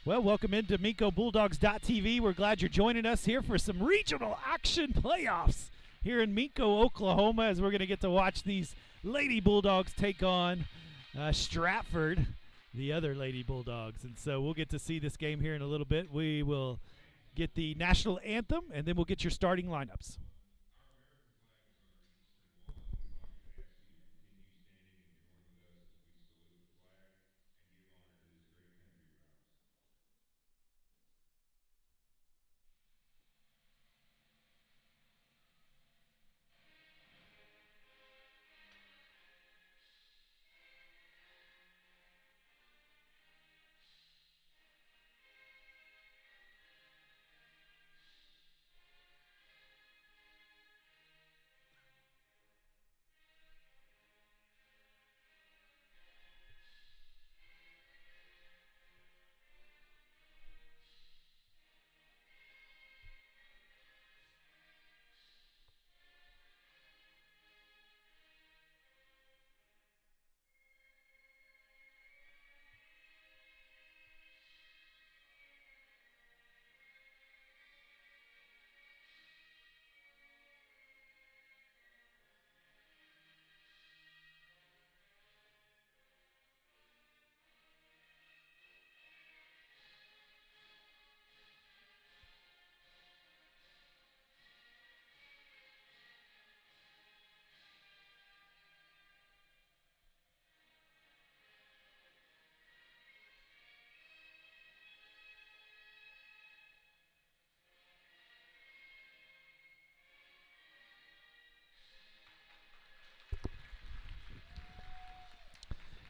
Well, welcome into MincoBulldogs.tv. We're glad you're joining us here for some regional action playoffs here in Minco, Oklahoma, as we're going to get to watch these Lady Bulldogs take on Stratford, the other Lady Bulldogs. And so we'll get to see this game here in a little bit. We will get the national anthem, and then we'll get your starting lineups.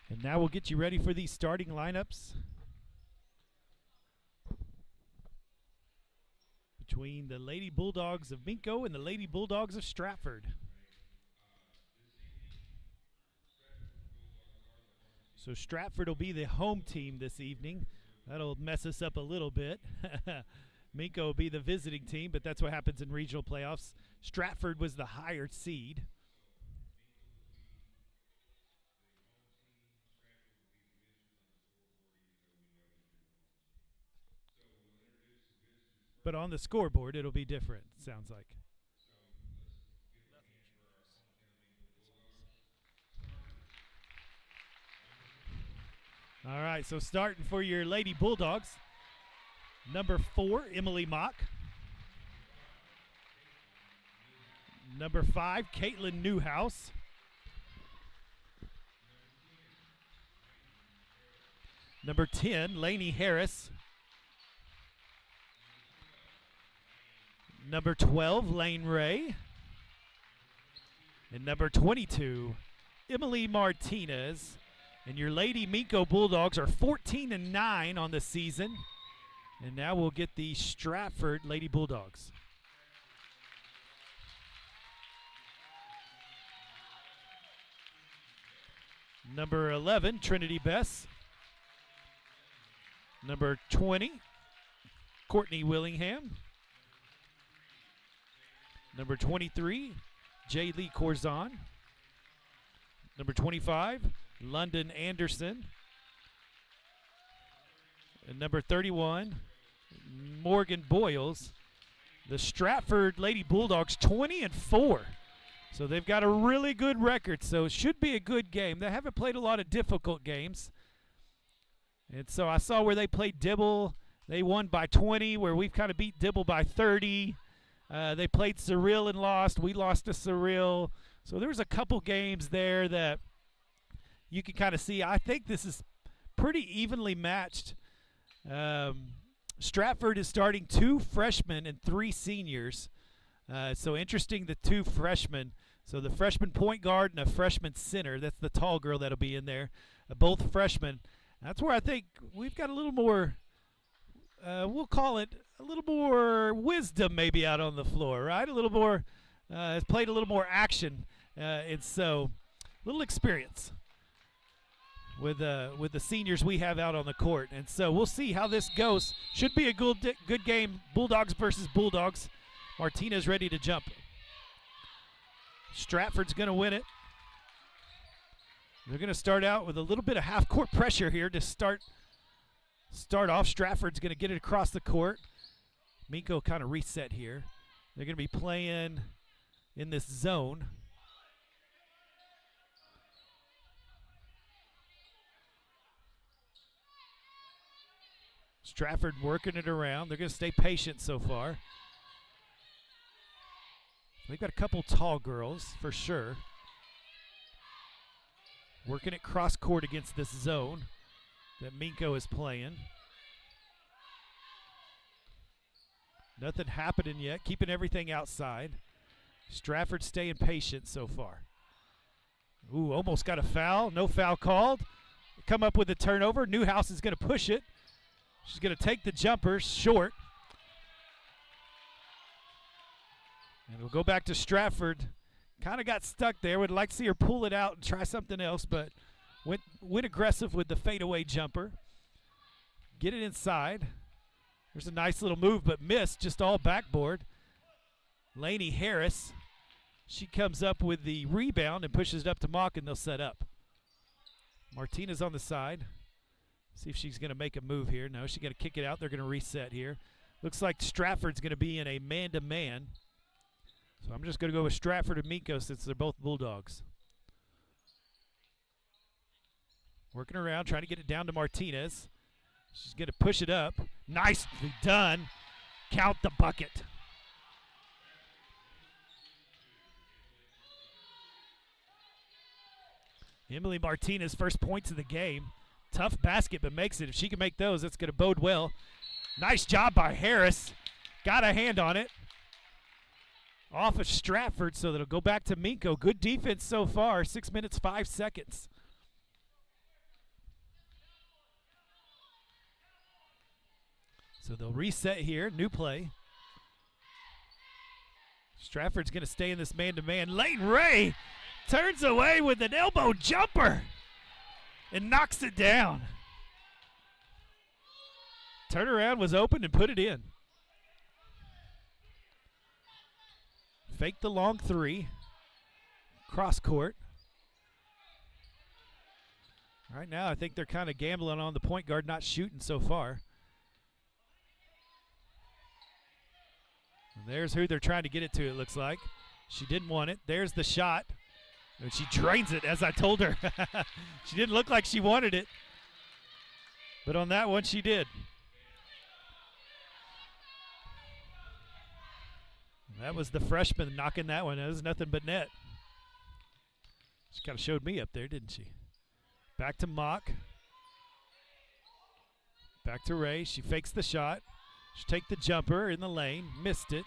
And now we'll get you ready for these starting lineups between the Lady Bulldogs of Minco and the Lady Bulldogs of Stratford. So Stratford will be the home team this evening. That'll mess us up a little bit. Minco will be the visiting team, but that's what happens in regional playoffs. Stratford was the higher seed. But on the scoreboard, it'll be different, sounds like. All right, so starting for your Lady Bulldogs, number 4, Emily Mock. Number 5, Caitlin Newhouse. Number 10, Lainey Harris. Number 12, Lane Ray. And number 22, Emily Martinez. And your Lady Minco Bulldogs are 14-9 on the season. And now we'll get the Stratford Lady Bulldogs. Number 11, Trinity Bess. Number 20, Courtney Willingham. Number 23, J. Lee Corzon. Number 25, London Anderson. And number 31, Morgan Boyles. The Stratford Lady Bulldogs 20-4. So they've got a really good record, so it should be a good game. They haven't played a lot of difficult games. And so I saw where they played Dibble. They won by 20, where we've kind of beat Dibble by 30. They played Surreal and lost. We lost to Surreal. So there's a couple games there that you can kind of see. I think this is pretty evenly matched. Stratford is starting 2 freshmen and 3 seniors. So interesting, the 2 freshmen. So the freshman point guard and a freshman center. That's the tall girl that'll be in there. Both freshmen. That's where I think we've got a little more, we'll call it a little more wisdom maybe out on the floor, right? A little more, has played a little more action. And so a little experience with the seniors we have out on the court. And so we'll see how this goes. Should be a good game, Bulldogs versus Bulldogs. Martinez ready to jump. Stratford's going to win it. They're going to start out with a little bit of half-court pressure here to start start off. Stratford's going to get it across the court. Minco kind of reset here. They're going to be playing in this zone. Stratford working it around. They're going to stay patient so far. They've got a couple tall girls for sure. Working it cross court against this zone that Minco is playing. Nothing happening yet, keeping everything outside. Stratford staying patient so far. Ooh, almost got a foul. No foul called. Come up with a turnover. Newhouse is going to push it. She's going to take the jumper short. And we'll go back to Stratford. Kind of got stuck there. Would like to see her pull it out and try something else, but went aggressive with the fadeaway jumper. Get it inside. There's a nice little move, but missed, just all backboard. Lainey Harris, she comes up with the rebound and pushes it up to Mock, and they'll set up. Martinez on the side. See if she's going to make a move here. No, she's going to kick it out. They're going to reset here. Looks like Stratford's going to be in a man-to-man. So I'm just going to go with Stratford and Minco since they're both Bulldogs. Working around, trying to get it down to Martinez. She's going to push it up. Nicely done. Count the bucket. Emily Martinez, first points of the game. Tough basket, but makes it. If she can make those, that's going to bode well. Nice job by Harris. Got a hand on it. Off of Stratford, so that'll go back to Minco. Good defense so far. 6 minutes, 5 seconds. So they'll reset here. New play. Stratford's going to stay in this man-to-man. Leighton Ray turns away with an elbow jumper and knocks it down. Turnaround was open and put it in. Fake the long three. Cross court. Right now, I think they're kind of gambling on the point guard not shooting so far. And there's who they're trying to get it to, it looks like. She didn't want it. There's the shot. And she drains it, as I told her. She didn't look like she wanted it. But on that one, she did. That was the freshman knocking that one. That was nothing but net. She kind of showed me up there, didn't she? Back to Mock. Back to Ray. She fakes the shot. She take the jumper in the lane. Missed it.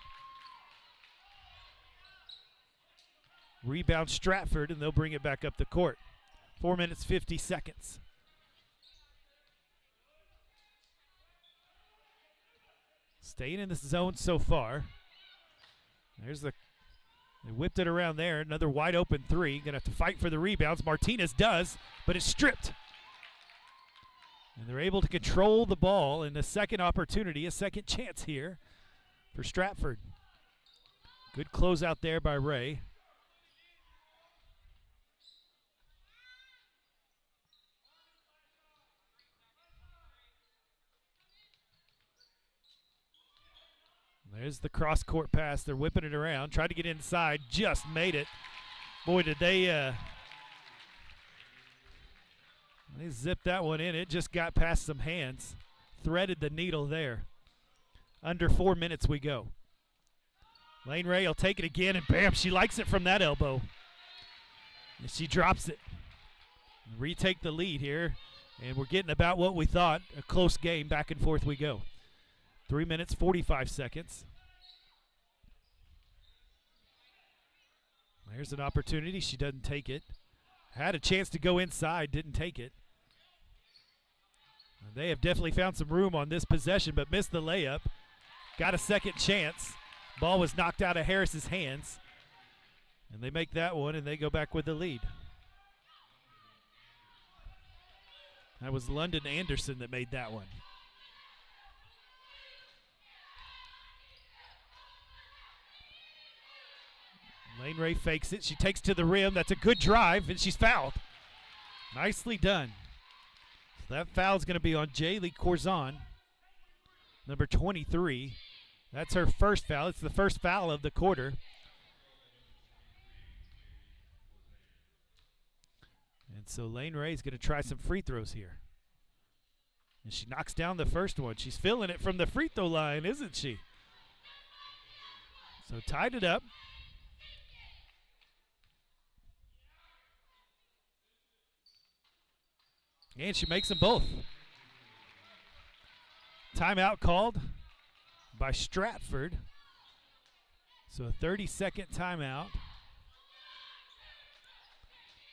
Rebound Stratford, and they'll bring it back up the court. 4 minutes, 50 seconds. Staying in this zone so far. There's they whipped it around there. Another wide open three. Gonna have to fight for the rebounds. Martinez does, but it's stripped. And they're able to control the ball in the second opportunity, a second chance here for Stratford. Good closeout there by Ray. There's the cross-court pass. They're whipping it around. Tried to get inside. Just made it. Boy, did they zipped that one in. It just got past some hands. Threaded the needle there. Under 4 minutes we go. Lane Ray will take it again, and bam, she likes it from that elbow. And she drops it. Retake the lead here, and we're getting about what we thought, a close game. Back and forth we go. 3 minutes, 45 seconds. There's an opportunity. She doesn't take it. Had a chance to go inside, didn't take it. They have definitely found some room on this possession, but missed the layup. Got a second chance. Ball was knocked out of Harris's hands. And they make that one, and they go back with the lead. That was London Anderson that made that one. Lane Ray fakes it. She takes to the rim. That's a good drive, and she's fouled. Nicely done. That foul is going to be on Jaylee Corzon, number 23. That's her first foul. It's the first foul of the quarter. And so Lane Ray is going to try some free throws here. And she knocks down the first one. She's feeling it from the free throw line, isn't she? So tied it up. And she makes them both. Timeout called by Stratford. So a 30-second timeout.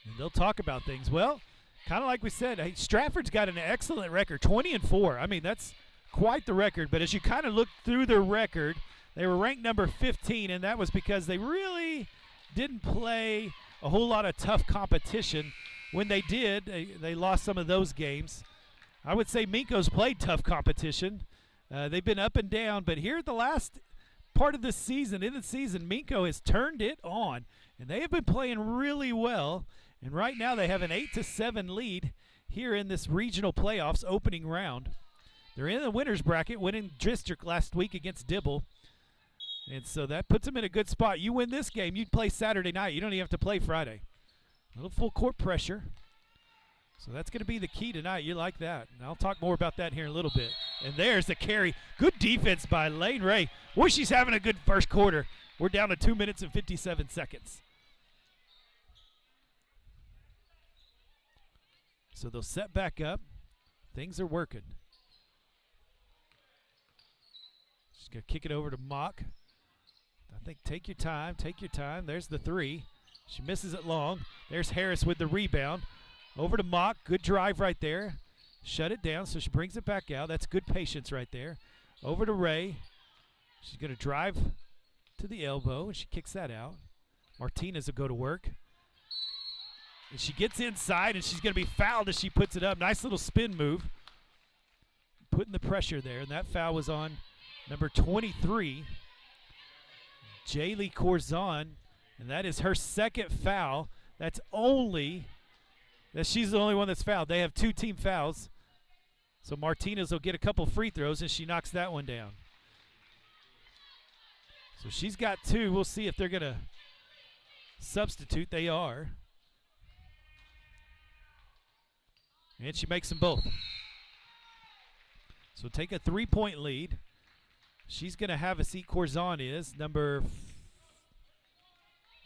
And they'll talk about things. Well, kind of like we said, hey, Stratford's got an excellent record, 20-4. I mean, that's quite the record. But as you kind of look through their record, they were ranked number 15, and that was because they really didn't play a whole lot of tough competition. When they did, they lost some of those games. I would say Minco's played tough competition. They've been up and down, but here the last part of this season, Minco has turned it on, and they have been playing really well. And right now they have an 8-7 lead here in this regional playoffs opening round. They're in the winner's bracket, winning district last week against Dibble. And so that puts them in a good spot. You win this game, you'd play Saturday night. You don't even have to play Friday. A little full court pressure. So that's going to be the key tonight. You like that. And I'll talk more about that here in a little bit. And there's the carry. Good defense by Lane Ray. Boy, she's having a good first quarter. We're down to 2 minutes and 57 seconds. So they'll set back up. Things are working. She's going to kick it over to Mock. I think take your time, take your time. There's the three. She misses it long. There's Harris with the rebound. Over to Mock. Good drive right there. Shut it down, so she brings it back out. That's good patience right there. Over to Ray. She's going to drive to the elbow, and she kicks that out. Martinez will go to work. And she gets inside, and she's going to be fouled as she puts it up. Nice little spin move. Putting the pressure there, and that foul was on number 23, Jaylee Corzon, and that is her second foul. She's the only one that's fouled. They have 2 team fouls. So Martinez will get a couple free throws, and she knocks that one down. So she's got 2. We'll see if they're going to substitute. They are. And she makes them both. So take a 3-point lead. She's going to have a seat. Corzon is number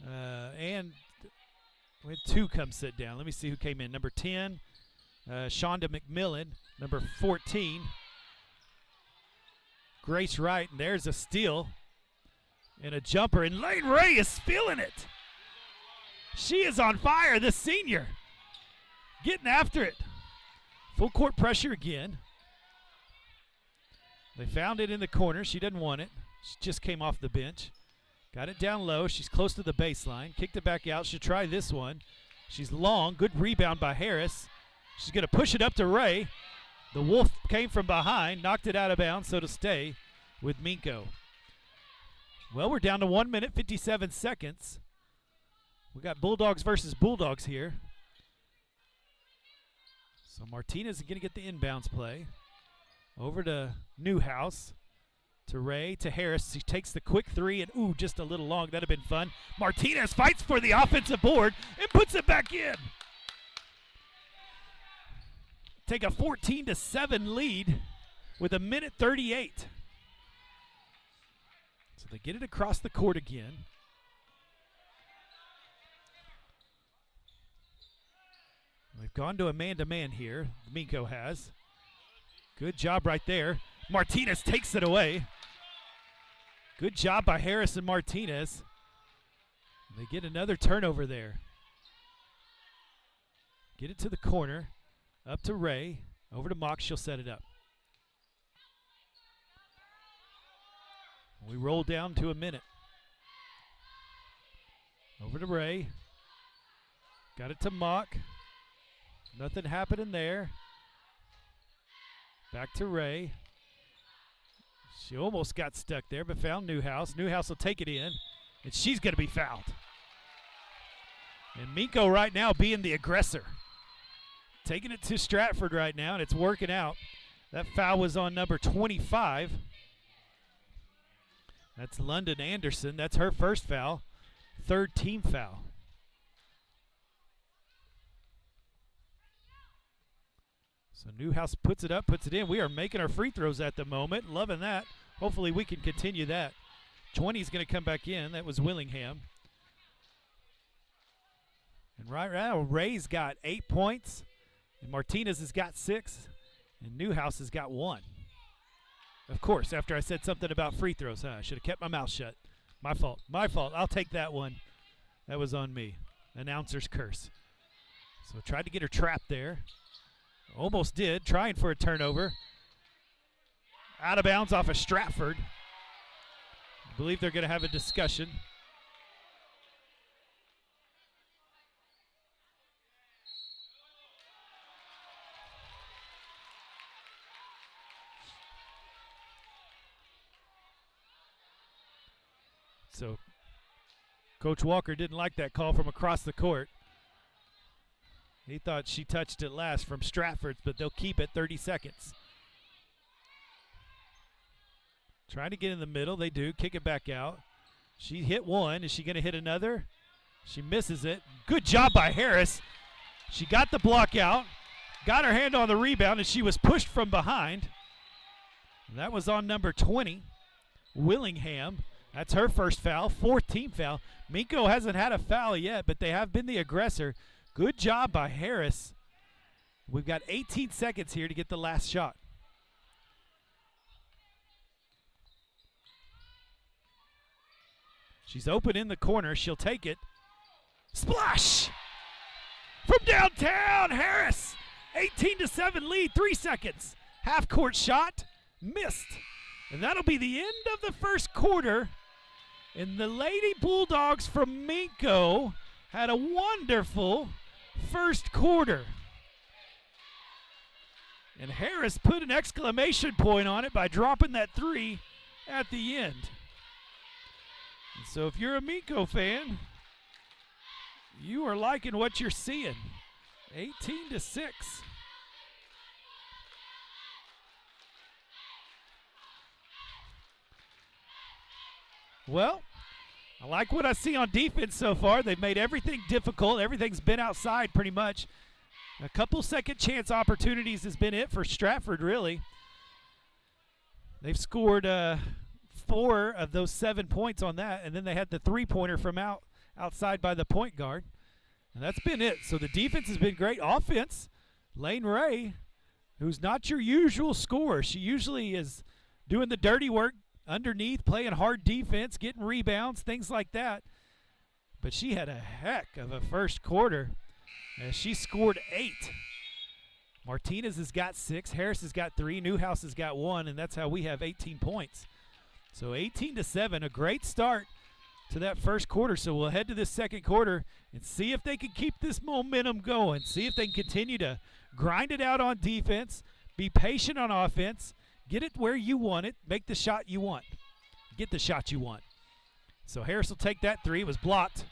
and we had 2 come sit down. Let me see who came in. Number 10, Shonda McMillan. Number 14, Grace Wright. And there's a steal and a jumper. And Lane Ray is feeling it. She is on fire, this senior. Getting after it. Full court pressure again. They found it in the corner. She doesn't want it. She just came off the bench. Got it down low. She's close to the baseline. Kicked it back out. She'll try this one. She's long. Good rebound by Harris. She's going to push it up to Ray. The Wolf came from behind, knocked it out of bounds, so to stay with Minco. Well, we're down to 1 minute, 57 seconds. We got Bulldogs versus Bulldogs here. So Martinez is going to get the inbounds play. Over to Newhouse, to Ray, to Harris. He takes the quick 3, and ooh, just a little long. That'd have been fun. Martinez fights for the offensive board and puts it back in. Take a 14-7 lead with 1:38. So they get it across the court again. They've gone to a man-to-man here. Minco has. Good job right there. Martinez takes it away. Good job by Harris and Martinez. They get another turnover there. Get it to the corner. Up to Ray. Over to Mock. She'll set it up. We roll down to 1 minute. Over to Ray. Got it to Mock. Nothing happening there. Back to Ray. She almost got stuck there, but found Newhouse. Newhouse will take it in, and she's going to be fouled. And Minco right now being the aggressor. taking it to Stratford right now, and it's working out. That foul was on number 25. That's London Anderson. That's her first foul. Third team foul. So Newhouse puts it up, puts it in. We are making our free throws at the moment. Loving that. Hopefully we can continue that. 20 is going to come back in. That was Willingham. And right now, Ray's got 8 points. And Martinez has got 6. And Newhouse has got 1. Of course, after I said something about free throws, I should have kept my mouth shut. My fault. My fault. I'll take that one. That was on me. Announcer's curse. So tried to get her trapped there. Almost did, trying for a turnover. Out of bounds off of Stratford. I believe they're going to have a discussion. So Coach Walker didn't like that call from across the court. He thought she touched it last from Stratford, but they'll keep it 30 seconds. Trying to get in the middle. They do. Kick it back out. She hit one. Is she going to hit another? She misses it. Good job by Harris. She got the block out, got her hand on the rebound, and she was pushed from behind. And that was on number 20, Willingham. That's her first foul, fourth team foul. Minco hasn't had a foul yet, but they have been the aggressor. Good job by Harris. We've got 18 seconds here to get the last shot. She's open in the corner. She'll take it. Splash! From downtown, Harris. 18-7 lead, 3 seconds. Half-court shot, missed. And that'll be the end of the first quarter. And the Lady Bulldogs from Minco had a wonderful first quarter. And Harris put an exclamation point on it by dropping that 3 at the end. And so if you're a Minco fan, you are liking what you're seeing. 18-6. Well, I like what I see on defense so far. They've made everything difficult. Everything's been outside pretty much. A couple second chance opportunities has been it for Stratford, really. They've scored 4 of those 7 points on that, and then they had the three-pointer from outside by the point guard. And that's been it. So the defense has been great. Offense, Lane Ray, who's not your usual scorer. She usually is doing the dirty work underneath, playing hard defense, getting rebounds, things like that. But she had a heck of a first quarter as she scored 8. Martinez has got 6, Harris has got 3, Newhouse has got 1, and that's how we have 18 points. So 18-7, a great start to that first quarter. So we'll head to this second quarter and see if they can keep this momentum going, see if they can continue to grind it out on defense, be patient on offense, get it where you want it, make the shot you want, get the shot you want. So Harris will take that 3. It was blocked.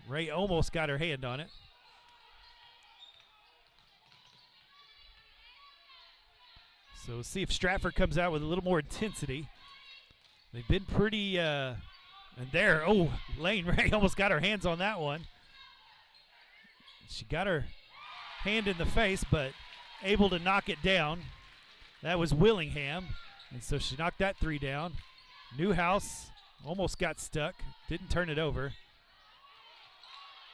Ray almost got her hand on it. So we'll see if Stratford comes out with a little more intensity. They've been pretty, and there, Lane Ray almost got her hands on that one. She got her hand in the face, but able to knock it down. That was Willingham, and so she knocked that 3 down. Newhouse almost got stuck, didn't turn it over.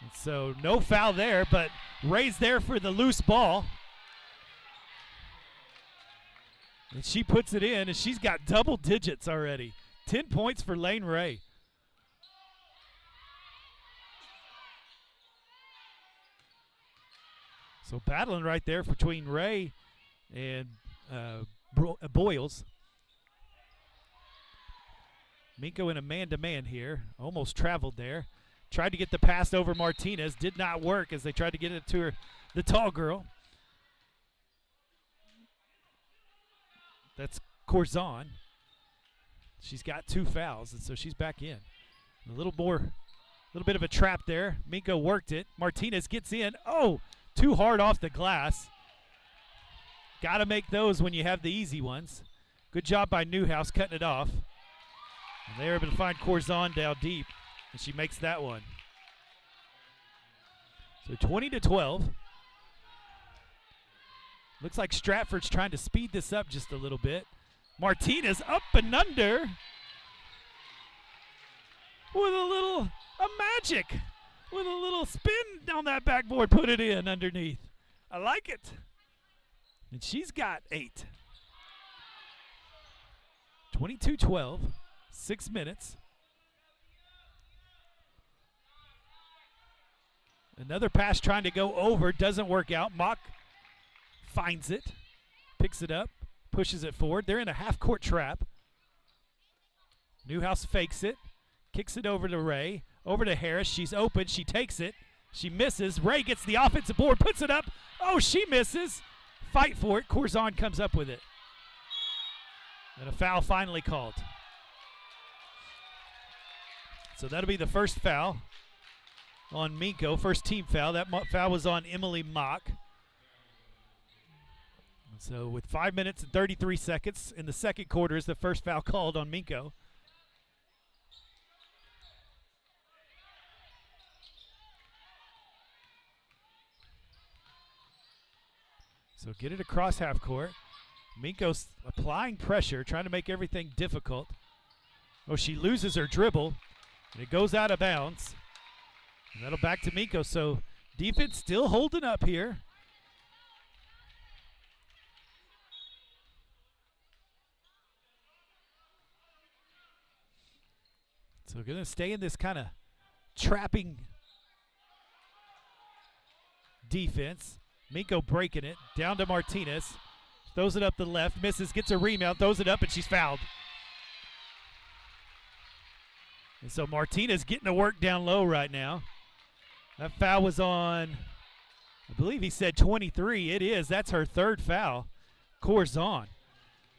And so no foul there, but Ray's there for the loose ball. And she puts it in, and she's got double digits already. 10 points for Lane Ray. So battling right there between Ray and Boyles. Minco in a man-to-man here. Almost traveled there. Tried to get the pass over Martinez. Did not work as they tried to get it to her, the tall girl. That's Corzon. She's got 2 fouls, and so she's back in. A little bit of a trap there. Minco worked it. Martinez gets in. Oh, too hard off the glass. Got to make those when you have the easy ones. Good job by Newhouse cutting it off. And they're able to find Corzon down deep, and she makes that one. So 20-12. Looks like Stratford's trying to speed this up just a little bit. Martinez up and under with a magic, with a little spin down that backboard, put it in underneath. I like it. And she's got 8. 22-12, 6 minutes. Another pass trying to go over, doesn't work out. Mock finds it, picks it up, pushes it forward. They're in a half-court trap. Newhouse fakes it, kicks it over to Ray, over to Harris. She's open, she takes it, she misses. Ray gets the offensive board, puts it up. Oh, she misses. Fight for it. Corzon comes up with it. And a foul finally called. So that'll be the first foul on Minco, first team foul. That foul was on Emily Mock. So with 5 minutes and 33 seconds in the second quarter is the first foul called on Minco. So get it across half court. Minco's applying pressure, trying to make everything difficult. Oh, she loses her dribble, and it goes out of bounds. And that'll back to Minco. So defense still holding up here. So we're going to stay in this kind of trapping defense. Minco breaking it, down to Martinez. Throws it up the left, misses, gets a rebound, throws it up, and she's fouled. And so Martinez getting to work down low right now. That foul was on, I believe he said 23. It is. That's her third foul. Corzon.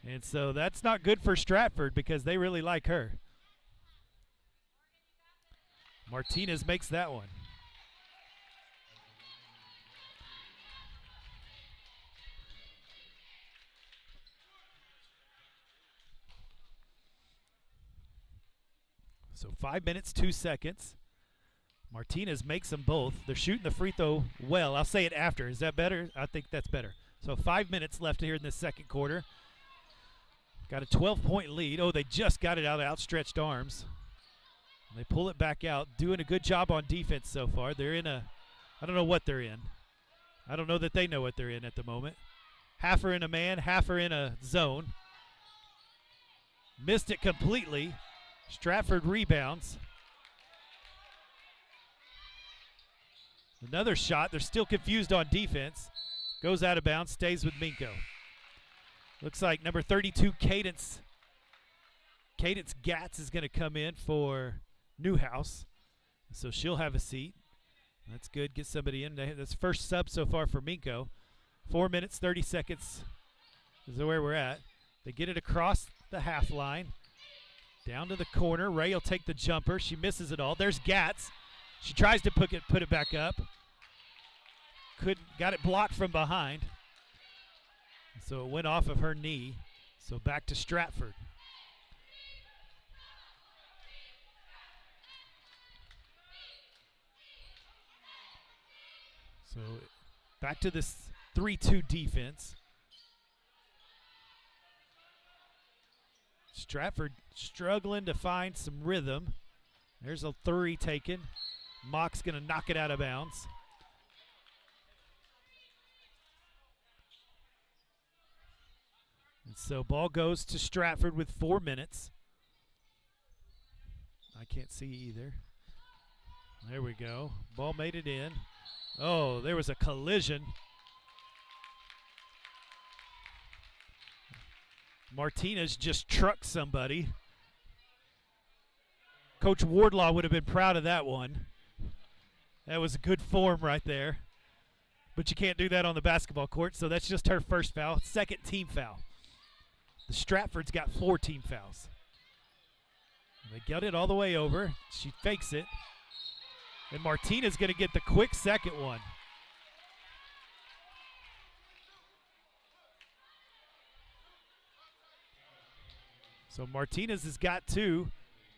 And so that's not good for Stratford because they really like her. Martinez makes that one. So 5 minutes, 2 seconds. Martinez makes them both. They're shooting the free throw well. I'll say it after. Is that better? I think that's better. So 5 minutes left here in this second quarter. Got a 12-point lead. Oh, they just got it out of outstretched arms. And they pull it back out. Doing a good job on defense so far. They're in a, I don't know what they're in. I don't know that they know what they're in at the moment. Half are in a man, half are in a zone. Missed it completely. Stratford rebounds. Another shot. They're still confused on defense. Goes out of bounds, stays with Minco. Looks like number 32, Cadence Gatz is going to come in for Newhouse. So she'll have a seat. That's good. Get somebody in. That's first sub so far for Minco. 4 minutes, 30 seconds is where we're at. They get it across the half line. Down to the corner. Ray will take the jumper. She misses it all. There's Gatz. She tries to put it back up. Got it blocked from behind. So it went off of her knee. So back to Stratford. So back to this 3-2 defense. Stratford struggling to find some rhythm. There's a three taken. Mock's going to knock it out of bounds. And so ball goes to Stratford with 4 minutes. I can't see either. There we go. Ball made it in. Oh, there was a collision. Martinez just trucked somebody. Coach Wardlaw would have been proud of that one. That was good form right there. But you can't do that on the basketball court, so that's just her first foul. Second team foul. The Stratford's got 4 team fouls. They got it all the way over. She fakes it. And Martinez going to get the quick second one. So Martinez has got 2.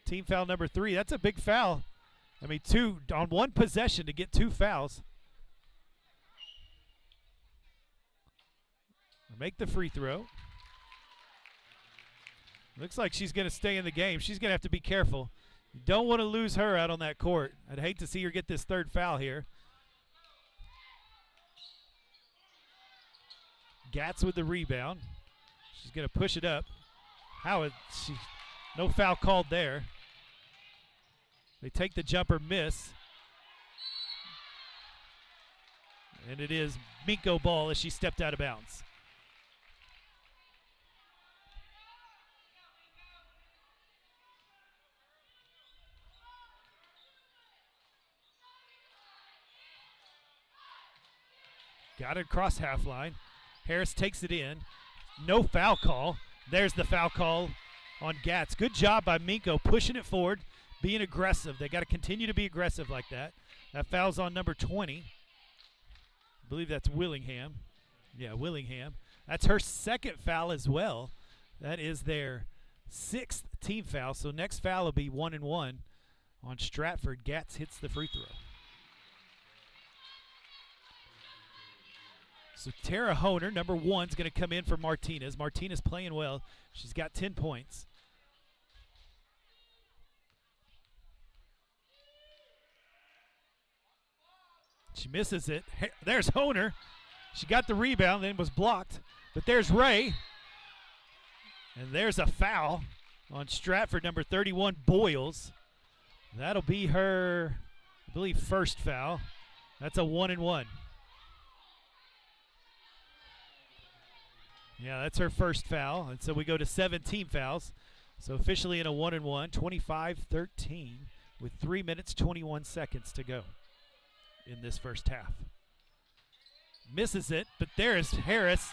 Team foul number 3. That's a big foul. I mean, 2 on 1 possession to get 2 fouls. Make the free throw. Looks like she's going to stay in the game. She's going to have to be careful. You don't want to lose her out on that court. I'd hate to see her get this 3rd foul here. Gatz with the rebound. She's going to push it up. No foul called there. They take the jumper, miss. And it is Minco ball as she stepped out of bounds. Got it across half line. Harris takes it in. No foul call. There's the foul call on Gatz. Good job by Minco pushing it forward, being aggressive. They got to continue to be aggressive like that. That foul's on number 20. I believe that's Willingham. Yeah, Willingham. That's her 2nd foul as well. That is their 6th team foul. So next foul will be 1-1 on Stratford. Gatz hits the free throw. So Tara Honer, number 1, is going to come in for Martinez. Martinez playing well. She's got 10 points. She misses it. There's Honer. She got the rebound, then was blocked. But there's Ray. And there's a foul on Stratford, number 31, Boyles. That'll be her, I believe, 1st foul. That's a 1-1. Yeah, that's her 1st foul. And so we go to 17 fouls. So officially in a 1-1, 25-13 with 3 minutes, 21 seconds to go in this first half. Misses it, but there's Harris.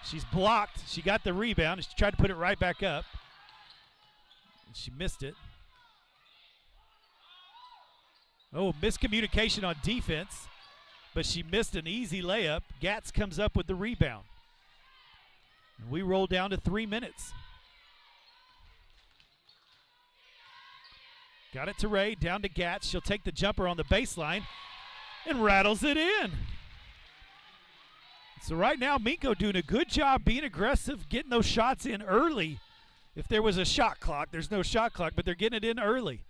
She's blocked. She got the rebound. She tried to put it right back up. And she missed it. Oh, miscommunication on defense, but she missed an easy layup. Gatz comes up with the rebound. And we roll down to 3 minutes. Got it to Ray, down to Gatz. She'll take the jumper on the baseline and rattles it in. So right now, Minco doing a good job being aggressive, getting those shots in early. If there was a shot clock, there's no shot clock, but they're getting it in early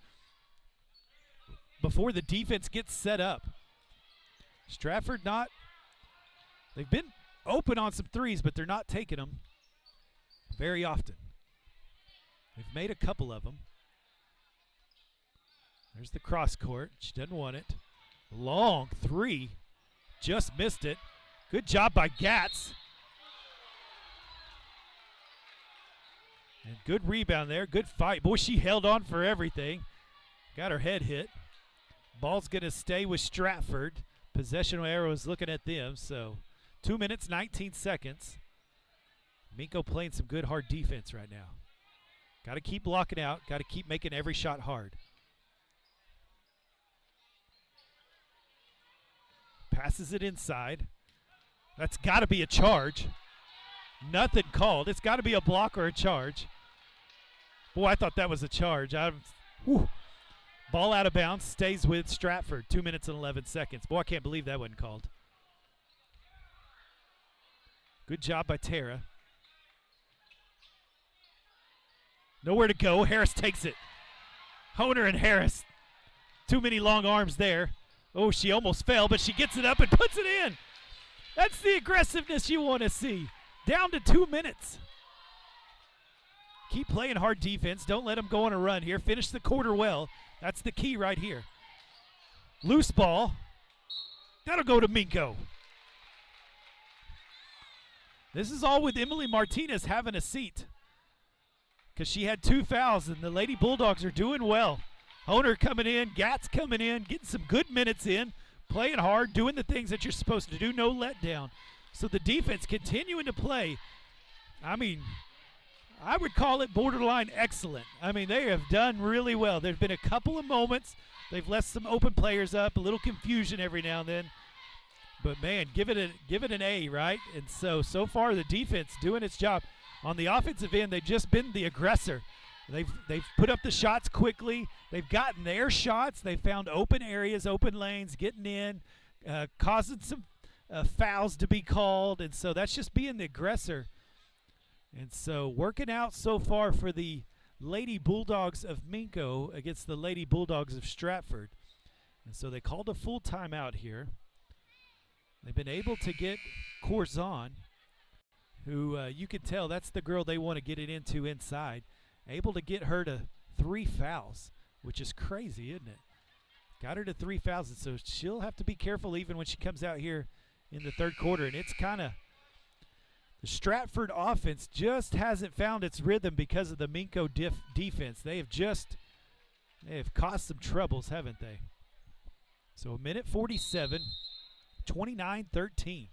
before the defense gets set up. Stratford they've been open on some threes, but they're not taking them very often. They've made a couple of them. There's the cross court. She doesn't want it. Long 3. Just missed it. Good job by Gatz. And good rebound there. Good fight. Boy, she held on for everything. Got her head hit. Ball's going to stay with Stratford. Possession arrow is looking at them. So 2 minutes, 19 seconds. Minco playing some good hard defense right now. Got to keep blocking out. Got to keep making every shot hard. Passes it inside. That's got to be a charge. Nothing called. It's got to be a block or a charge. Boy, I thought that was a charge. Ball out of bounds, stays with Stratford. 2 minutes and 11 seconds. Boy, I can't believe that wasn't called. Good job by Tara. Nowhere to go. Harris takes it. Honer and Harris. Too many long arms there. Oh, she almost fell, but she gets it up and puts it in. That's the aggressiveness you want to see. Down to 2 minutes. Keep playing hard defense. Don't let them go on a run here. Finish the quarter well. That's the key right here. Loose ball. That'll go to Minco. This is all with Emily Martinez having a seat because she had 2 fouls, and the Lady Bulldogs are doing well. Honer coming in, Gatz coming in, getting some good minutes in, playing hard, doing the things that you're supposed to do, no letdown. So the defense continuing to play. I mean, I would call it borderline excellent. I mean, they have done really well. There's been a couple of moments. They've left some open players up, a little confusion every now and then. But, man, give it an A, right? And so far the defense doing its job. On the offensive end, they've just been the aggressor. They've put up the shots quickly. They've gotten their shots. They found open areas, open lanes, getting in, causing some fouls to be called. And so that's just being the aggressor. And so working out so far for the Lady Bulldogs of Minco against the Lady Bulldogs of Stratford. And so they called a full timeout here. They've been able to get Corzon, who you can tell that's the girl they want to get it into inside. Able to get her to 3 fouls, which is crazy, isn't it? Got her to 3 fouls, and so she'll have to be careful even when she comes out here in the third quarter. And it's kind of the Stratford offense just hasn't found its rhythm because of the Minco defense. They have caused some troubles, haven't they? So a minute 47, 29-13.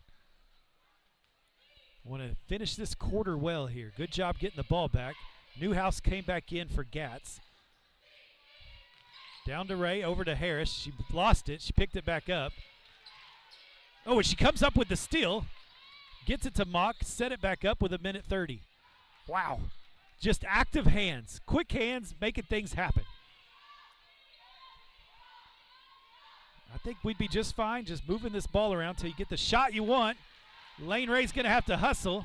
Want to finish this quarter well here. Good job getting the ball back. Newhouse came back in for Gatz. Down to Ray, over to Harris. She lost it. She picked it back up. Oh, and she comes up with the steal. Gets it to Mock, set it back up with a minute 30. Wow. Just active hands. Quick hands, making things happen. I think we'd be just fine just moving this ball around until you get the shot you want. Lane Ray's going to have to hustle.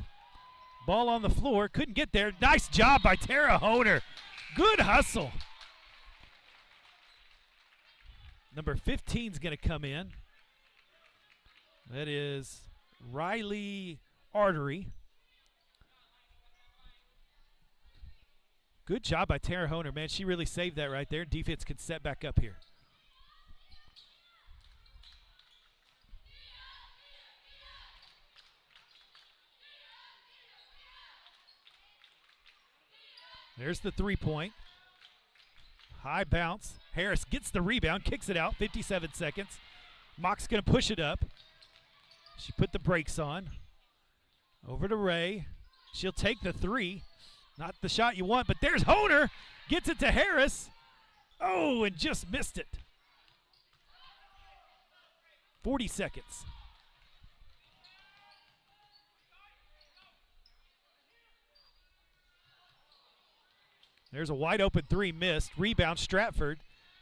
Ball on the floor. Couldn't get there. Nice job by Tara Honer. Good hustle. Number 15 is going to come in. That is Riley Artery. Good job by Tara Honer, man. She really saved that right there. Defense can set back up here. There's the 3-point. High bounce. Harris gets the rebound, kicks it out, 57 seconds. Mock's going to push it up. She put the brakes on. Over to Ray. She'll take the 3. Not the shot you want, but there's Honer. Gets it to Harris. Oh, and just missed it. 40 seconds. There's a wide open 3 missed. Rebound, Stratford.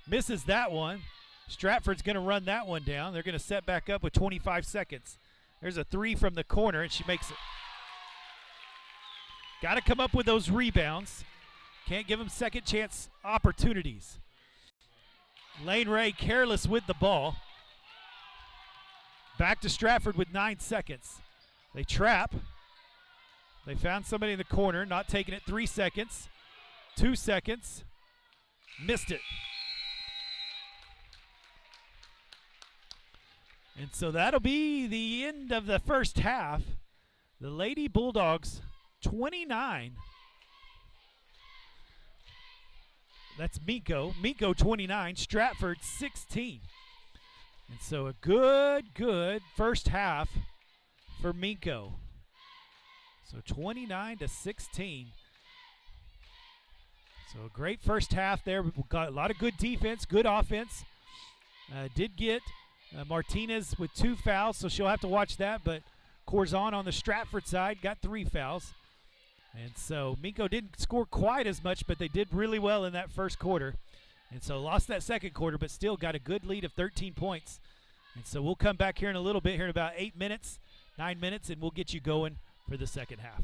Misses that one. Stratford's going to run that one down. They're going to set back up with 25 seconds. There's a 3 from the corner, and she makes it. Got to come up with those rebounds. Can't give them second chance opportunities. Lane Ray careless with the ball. Back to Stratford with 9 seconds. They trap. They found somebody in the corner, not taking it. 3 seconds. 2 seconds. Missed it. And so that'll be the end of the first half. The Lady Bulldogs 29. That's Minco. Minco 29. Stratford 16. And so a good first half for Minco. So 29-16. So a great first half there. We've got a lot of good defense, good offense. Did get Martinez with 2 fouls, so she'll have to watch that. But Corzon on the Stratford side got 3 fouls. And so Minco didn't score quite as much, but they did really well in that first quarter. And so lost that second quarter, but still got a good lead of 13 points. And so we'll come back here in a little bit, here in about 8 minutes, 9 minutes, and we'll get you going for the second half.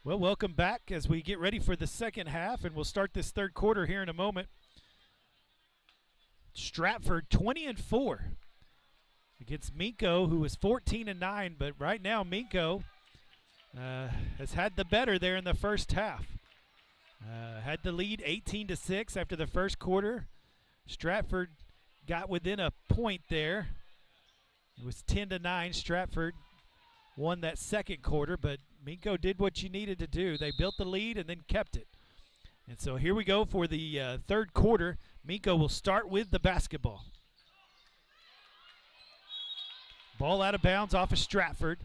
Well, welcome back as we get ready for the second half, and we'll start this third quarter here in a moment. Stratford 20-4 against Minco, who was 14-9, but right now Minco has had the better there in the first half. Had the lead 18-6 after the first quarter. Stratford got within a point there. It was 10-9. Stratford won that second quarter, but Minco did what you needed to do. They built the lead and then kept it. And so here we go for the third quarter. Minco will start with the basketball. Ball out of bounds off of Stratford.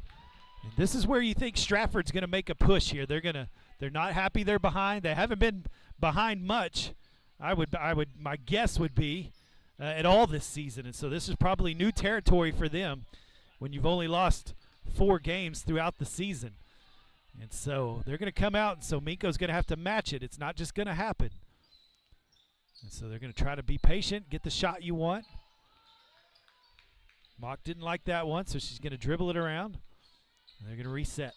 And this is where you think Stratford's going to make a push here. They're not happy they're behind. They haven't been behind much. My guess would be at all this season. And so this is probably new territory for them when you've only lost 4 games throughout the season. And so they're going to come out, and so Minco's going to have to match it. It's not just going to happen. And so they're going to try to be patient, get the shot you want. Mock didn't like that one, so she's going to dribble it around. And they're going to reset.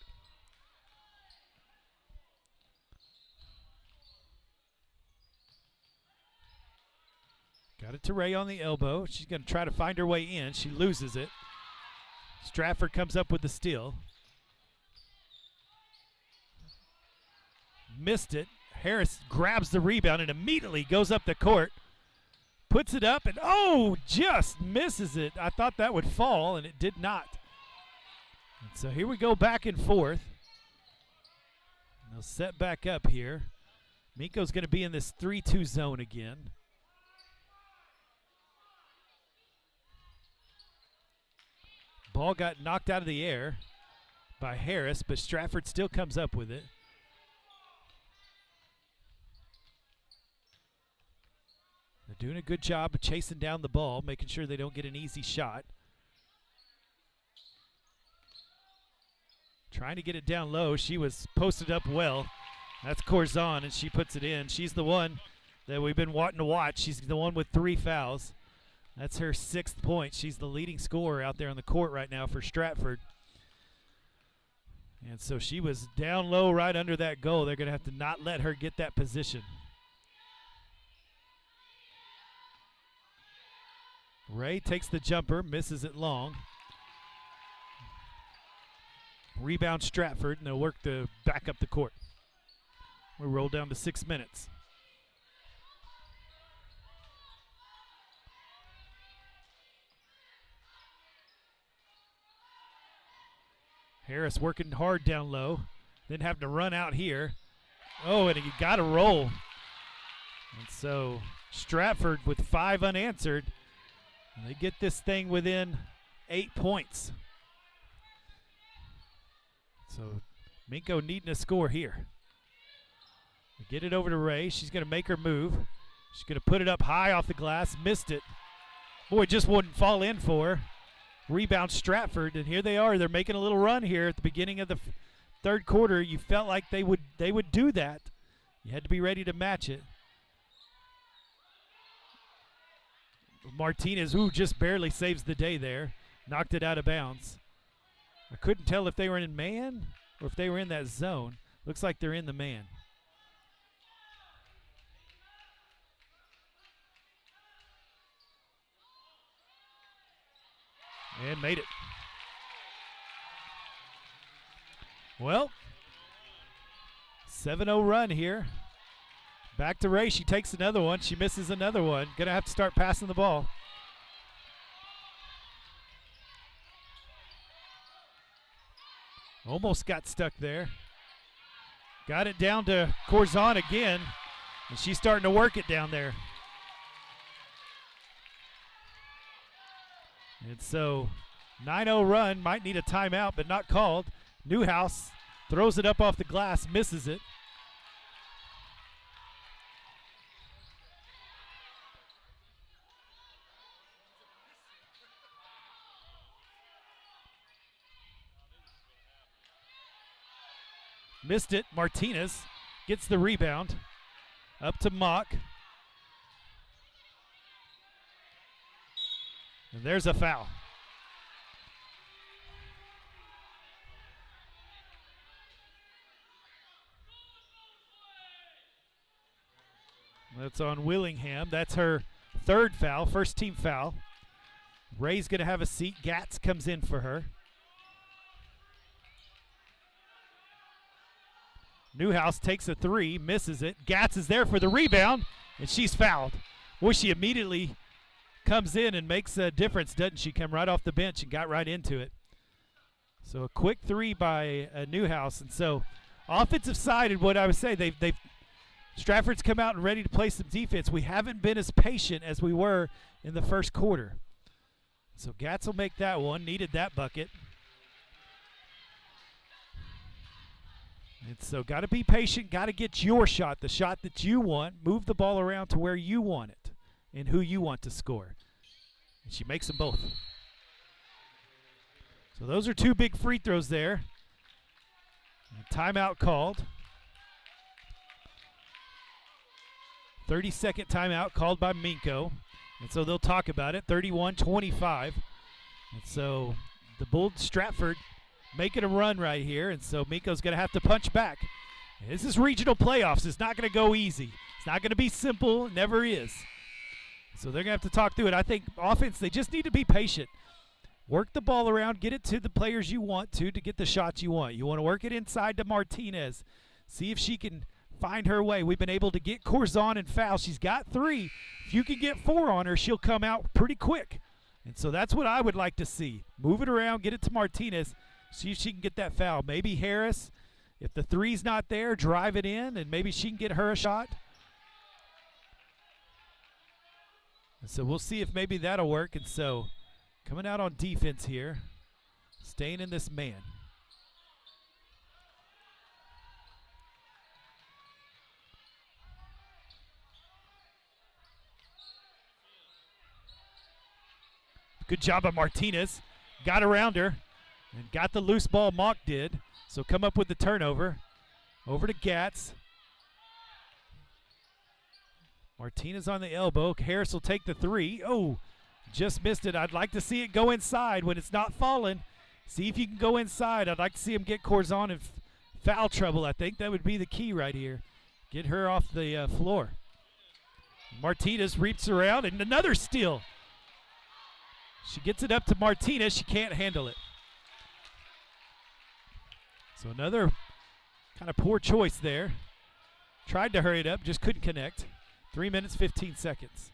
Got it to Ray on the elbow. She's going to try to find her way in. She loses it. Stratford comes up with the steal. Missed it. Harris grabs the rebound and immediately goes up the court. Puts it up and, just misses it. I thought that would fall, and it did not. And so here we go back and forth. And they'll set back up here. Minco's going to be in this 3-2 zone again. Ball got knocked out of the air by Harris, but Stratford still comes up with it. They're doing a good job of chasing down the ball, making sure they don't get an easy shot. Trying to get it down low. She was posted up well. That's Corzon, and she puts it in. She's the one that we've been wanting to watch. She's the one with 3 fouls. That's her 6th point. She's the leading scorer out there on the court right now for Stratford. And so she was down low right under that goal. They're going to have to not let her get that position. Ray takes the jumper, misses it long. Rebound Stratford, and they'll work to back up the court. We roll down to 6 minutes. Harris working hard down low, then having to run out here. Oh, and you got to roll. And so Stratford with 5 unanswered. And they get this thing within 8 points. So Minco needing a score here. We get it over to Ray. She's going to make her move. She's going to put it up high off the glass. Missed it. Boy, just wouldn't fall in for her. Rebound Stratford, and here they are. They're making a little run here at the beginning of the third quarter. You felt like they would do that. You had to be ready to match it. Martinez, who just barely saves the day there, knocked it out of bounds. I couldn't tell if they were in man or if they were in that zone. Looks like they're in the man. And made it. Well, 7-0 run here. Back to Ray. She takes another one. She misses another one. Going to have to start passing the ball. Almost got stuck there. Got it down to Corzon again, and she's starting to work it down there. And so 9-0 run, might need a timeout, but not called. Newhouse throws it up off the glass, misses it. Missed it. Martinez gets the rebound. Up to Mock. And there's a foul. That's on Willingham. That's her third foul, first team foul. Ray's going to have a seat. Gatz comes in for her. Newhouse takes a three, misses it. Gatz is there for the rebound, and she's fouled. Boy, she immediately comes in and makes a difference, doesn't she? Come right off the bench and got right into it. So a quick three by Newhouse. And so offensive side, and what I would say, they've Stratford's come out and ready to play some defense. We haven't been as patient as we were in the first quarter. So Gatz will make that one. Needed that bucket. And so got to be patient, got to get your shot, the shot that you want. Move the ball around to where you want it and who you want to score. And she makes them both. So those are two big free throws there. And timeout called. 30-second timeout called by Minco. And so they'll talk about it, 31-25. And so the Bull Stratford making a run right here, and so Minco's going to have to punch back. This is regional playoffs. It's not going to go easy. It's not going to be simple. It never is. So they're going to have to talk through it. I think offense, they just need to be patient. Work the ball around. Get it to the players you want to get the shots you want. You want to work it inside to Martinez. See if she can find her way. We've been able to get Corzon and foul. She's got three. If you can get four on her, she'll come out pretty quick. And so that's what I would like to see. Move it around. Get it to Martinez. See if she can get that foul. Maybe Harris, if the three's not there, drive it in, and maybe she can get her a shot. And so we'll see if maybe that'll work. And so coming out on defense here, staying in this man. Good job by Martinez. Got around her. And got the loose ball, Mock did. So come up with the turnover. Over to Gatz. Martinez on the elbow. Harris will take the three. Oh, just missed it. I'd like to see it go inside when it's not falling. See if you can go inside. I'd like to see him get Corzon in foul trouble. I think that would be the key right here. Get her off the floor. Martinez reaps around, and another steal. She gets it up to Martinez. She can't handle it. So another kind of poor choice there. Tried to hurry it up, just couldn't connect. 3 minutes, 15 seconds.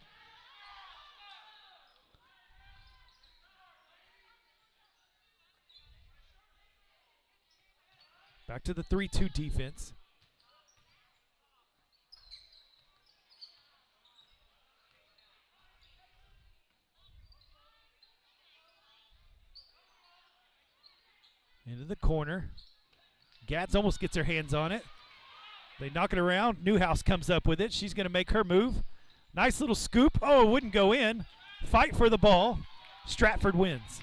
Back to the 3-2 defense. Into the corner. Gatz almost gets her hands on it. They knock it around. Newhouse comes up with it. She's going to make her move. Nice little scoop. Oh, it wouldn't go in. Fight for the ball. Stratford wins.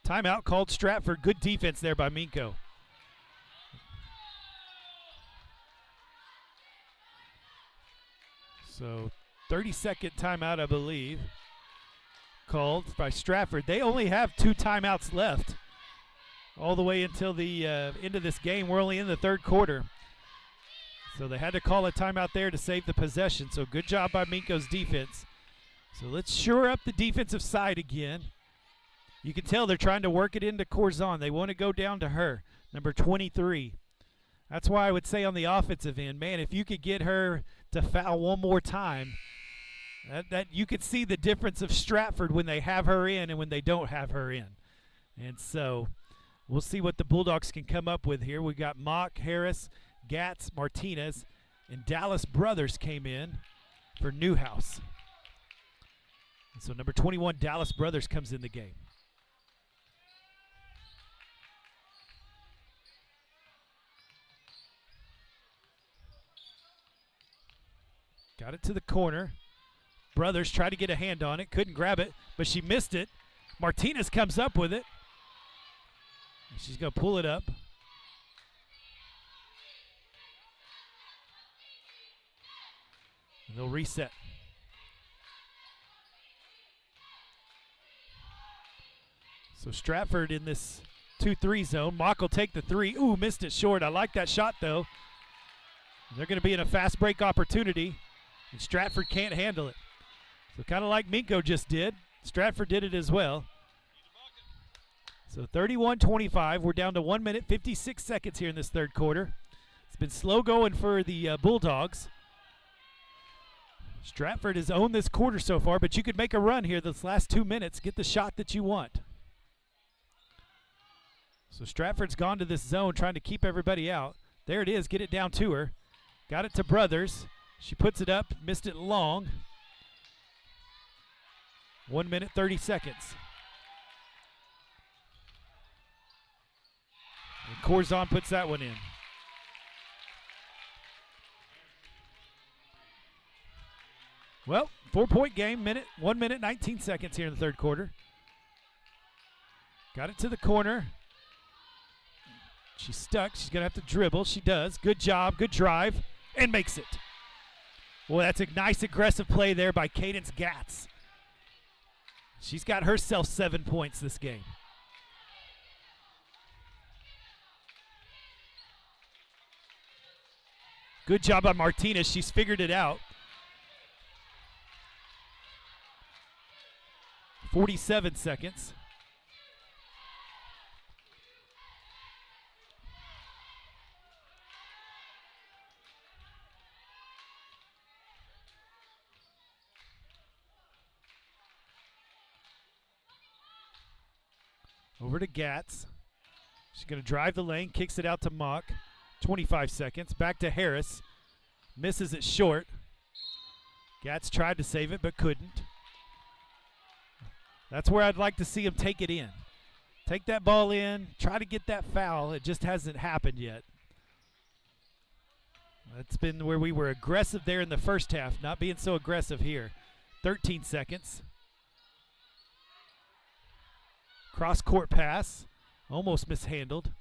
Timeout called Stratford. Good defense there by Minco. So 30-second timeout, I believe, called by Stratford. They only have 2 timeouts left all the way until the end of this game. We're only in the third quarter. So they had to call a timeout there to save the possession. So good job by Minco's defense. So let's shore up the defensive side again. You can tell they're trying to work it into Corzon. They want to go down to her, number 23. That's why I would say on the offensive end, man, if you could get her to foul one more time, that you could see the difference of Stratford when they have her in and when they don't have her in. And so we'll see what the Bulldogs can come up with here. We got Mock, Harris, Gatz, Martinez, and Dallas Brothers came in for Newhouse. And so number 21, Dallas Brothers, comes in the game. Got it to the corner. Brothers tried to get a hand on it, couldn't grab it, but she missed it. Martinez comes up with it. She's going to pull it up. And they'll reset. So Stratford in this 2-3 zone. Mock will take the three. Ooh, missed it short. I like that shot, though. They're going to be in a fast break opportunity, and Stratford can't handle it. So kind of like Minco just did, Stratford did it as well. So 31-25. We're down to 1 minute, 56 seconds here in this third quarter. It's been slow going for the Bulldogs. Stratford has owned this quarter so far, but you could make a run here this last 2 minutes, get the shot that you want. So Stratford's gone to this zone trying to keep everybody out. There it is, get it down to her. Got it to Brothers. She puts it up, missed it long. 1 minute, 30 seconds. And Corzon puts that one in. Well, 4-point game, 1 minute, 19 seconds here in the third quarter. Got it to the corner. She's stuck. She's going to have to dribble. She does. Good job. Good drive. And makes it. Well, that's a nice aggressive play there by Cadence Gatz. She's got herself 7 points this game. Good job by Martinez. She's figured it out. 47 seconds. Over to Gatz. She's going to drive the lane, kicks it out to Mock. 25 seconds. Back to Harris. Misses it short. Gatz tried to save it but couldn't. That's where I'd like to see him take it in. Take that ball in, try to get that foul. It just hasn't happened yet. That's been where we were aggressive there in the first half, not being so aggressive here. 13 seconds. Cross-court pass, almost mishandled.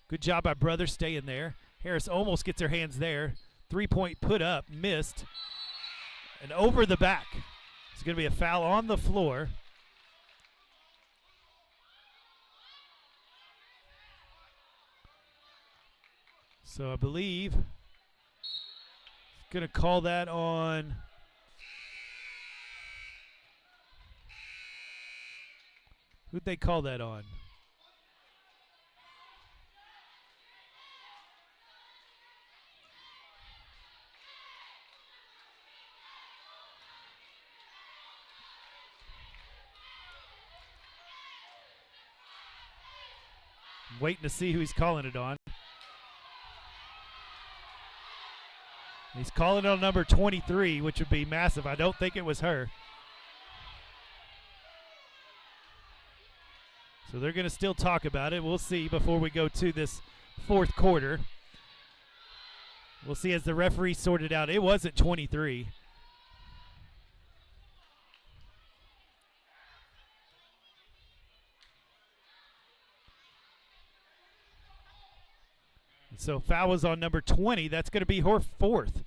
Good job by Brothers staying there. Harris almost gets her hands there. Three-point put up, missed. And over the back. It's going to be a foul on the floor. So I believe going to call that on who'd they call that on? I'm waiting to see who he's calling it on. He's calling on number 23, which would be massive. I don't think it was her. So they're going to still talk about it. We'll see before we go to this fourth quarter. We'll see as the referee sorted out. It wasn't 23. So foul was on number 20. That's going to be her fourth.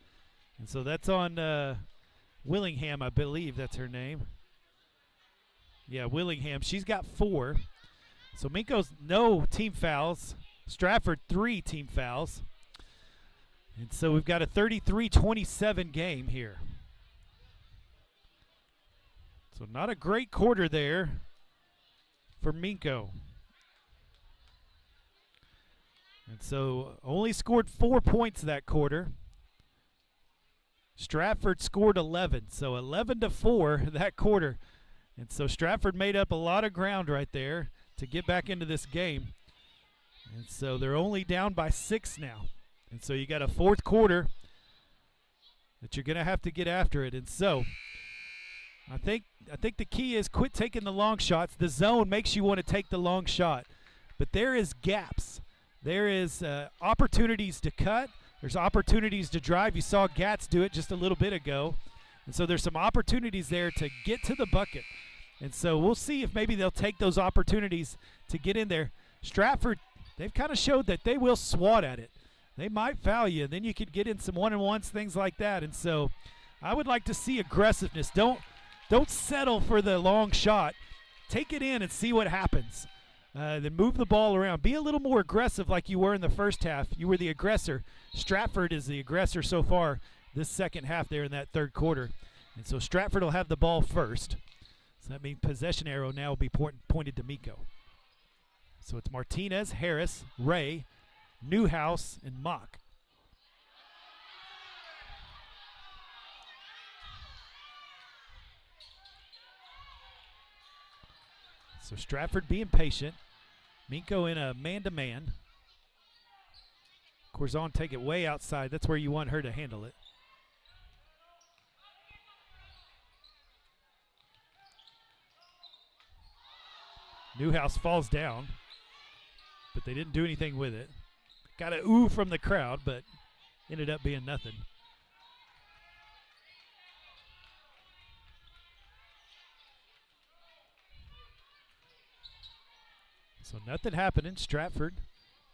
And so that's on Willingham, I believe that's her name. Yeah, Willingham. She's got 4. So Minco's no team fouls. Stratford 3 team fouls. And so we've got a 33-27 game here. So not a great quarter there for Minco. And so only scored 4 points that quarter. Stratford scored 11, so 11-4 that quarter. And so Stratford made up a lot of ground right there to get back into this game. And so they're only down by 6 now. And so you got a fourth quarter that you're going to have to get after it. And so I think the key is quit taking the long shots. The zone makes you want to take the long shot. But there is gaps. There is opportunities to cut. There's opportunities to drive. You saw Gatz do it just a little bit ago. And so there's some opportunities there to get to the bucket. And so we'll see if maybe they'll take those opportunities to get in there. Stratford, they've kind of showed that they will swat at it. They might foul you. Then you could get in some one-on-ones, things like that. And so I would like to see aggressiveness. Don't settle for the long shot. Take it in and see what happens. then move the ball around. Be a little more aggressive like you were in the first half. You were the aggressor. Stratford is the aggressor so far this second half there in that third quarter. And so Stratford will have the ball first. So that means possession arrow now will be pointed to Minco. So it's Martinez, Harris, Ray, Newhouse, and Mock. So Stratford being patient. Minco in a man-to-man. Corzon take it way outside. That's where you want her to handle it. Newhouse falls down, but they didn't do anything with it. Got a ooh from the crowd, but ended up being nothing. So nothing happening. Stratford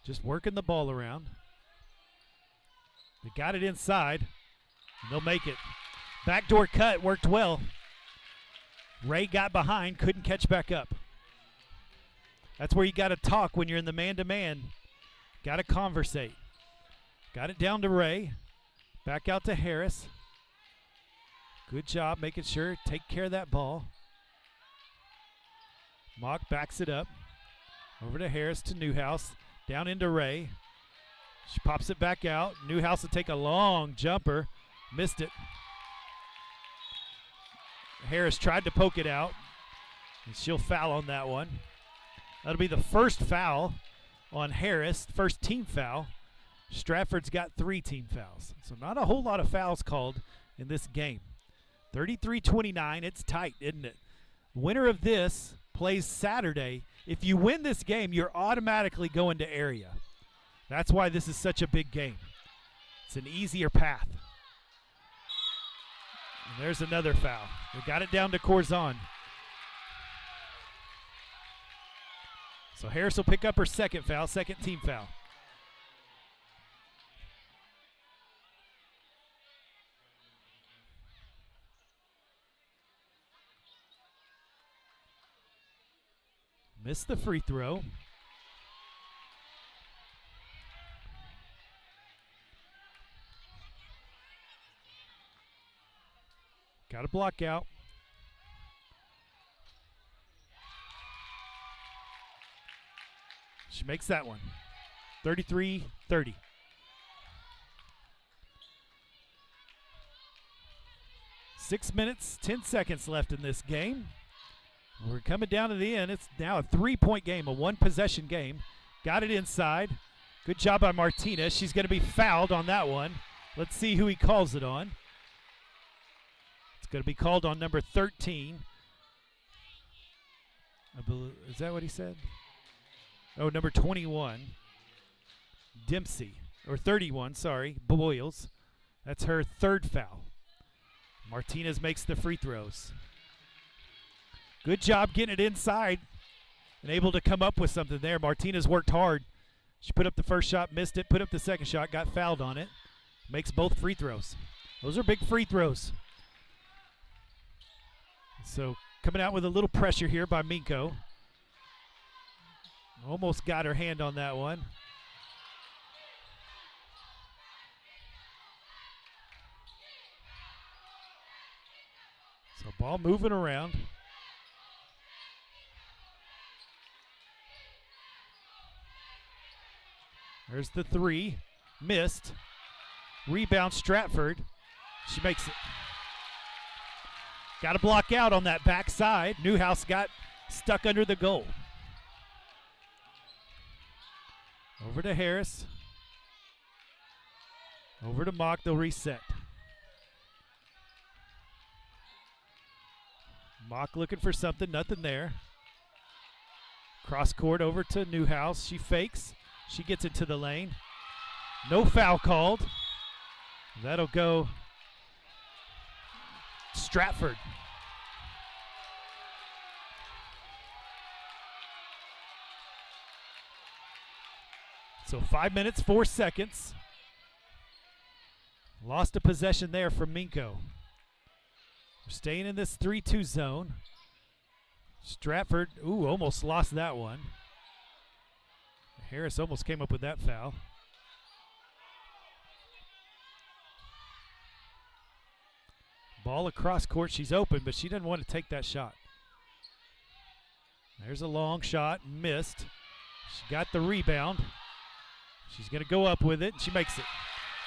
just working the ball around. They got it inside, and they'll make it. Backdoor cut worked well. Ray got behind, couldn't catch back up. That's where you got to talk when you're in the man-to-man. Got to conversate. Got it down to Ray. Back out to Harris. Good job making sure, take care of that ball. Mock backs it up. Over to Harris to Newhouse. Down into Ray. She pops it back out. Newhouse will take a long jumper. Missed it. Harris tried to poke it out, and she'll foul on that one. That'll be the first foul on Harris, first team foul. Stratford's got 3 team fouls. So not a whole lot of fouls called in this game. 33-29, it's tight, isn't it? Winner of this plays Saturday. If you win this game, you're automatically going to area. That's why this is such a big game. It's an easier path. And there's another foul. They got it down to Corzon. So Harris will pick up her second foul, second team foul. Missed the free throw. Got a block out. She makes that one. 33-30. 6 minutes, 10 seconds left in this game. We're coming down to the end. It's now a 3-point game, a 1-possession game. Got it inside. Good job by Martinez. She's going to be fouled on that one. Let's see who he calls it on. It's going to be called on number 13. Is that what he said? Oh, number 21. Dempsey. Or 31, sorry. Boyles. That's her third foul. Martinez makes the free throws. Good job getting it inside and able to come up with something there. Martinez worked hard. She put up the first shot, missed it, put up the second shot, got fouled on it. Makes both free throws. Those are big free throws. So coming out with a little pressure here by Minco. Almost got her hand on that one. So ball moving around. There's the three. Missed. Rebound Stratford. She makes it. Got to block out on that backside. Newhouse got stuck under the goal. Over to Harris. Over to Mock. They'll reset. Mock looking for something. Nothing there. Cross court over to Newhouse. She fakes. She gets it to the lane. No foul called. That'll go Stratford. So 5 minutes, 4 seconds. Lost a possession there from Minco. We're staying in this 3-2 zone. Stratford, almost lost that one. Harris almost came up with that foul. Ball across court. She's open, but she doesn't want to take that shot. There's a long shot, missed. She got the rebound. She's going to go up with it, and she makes it.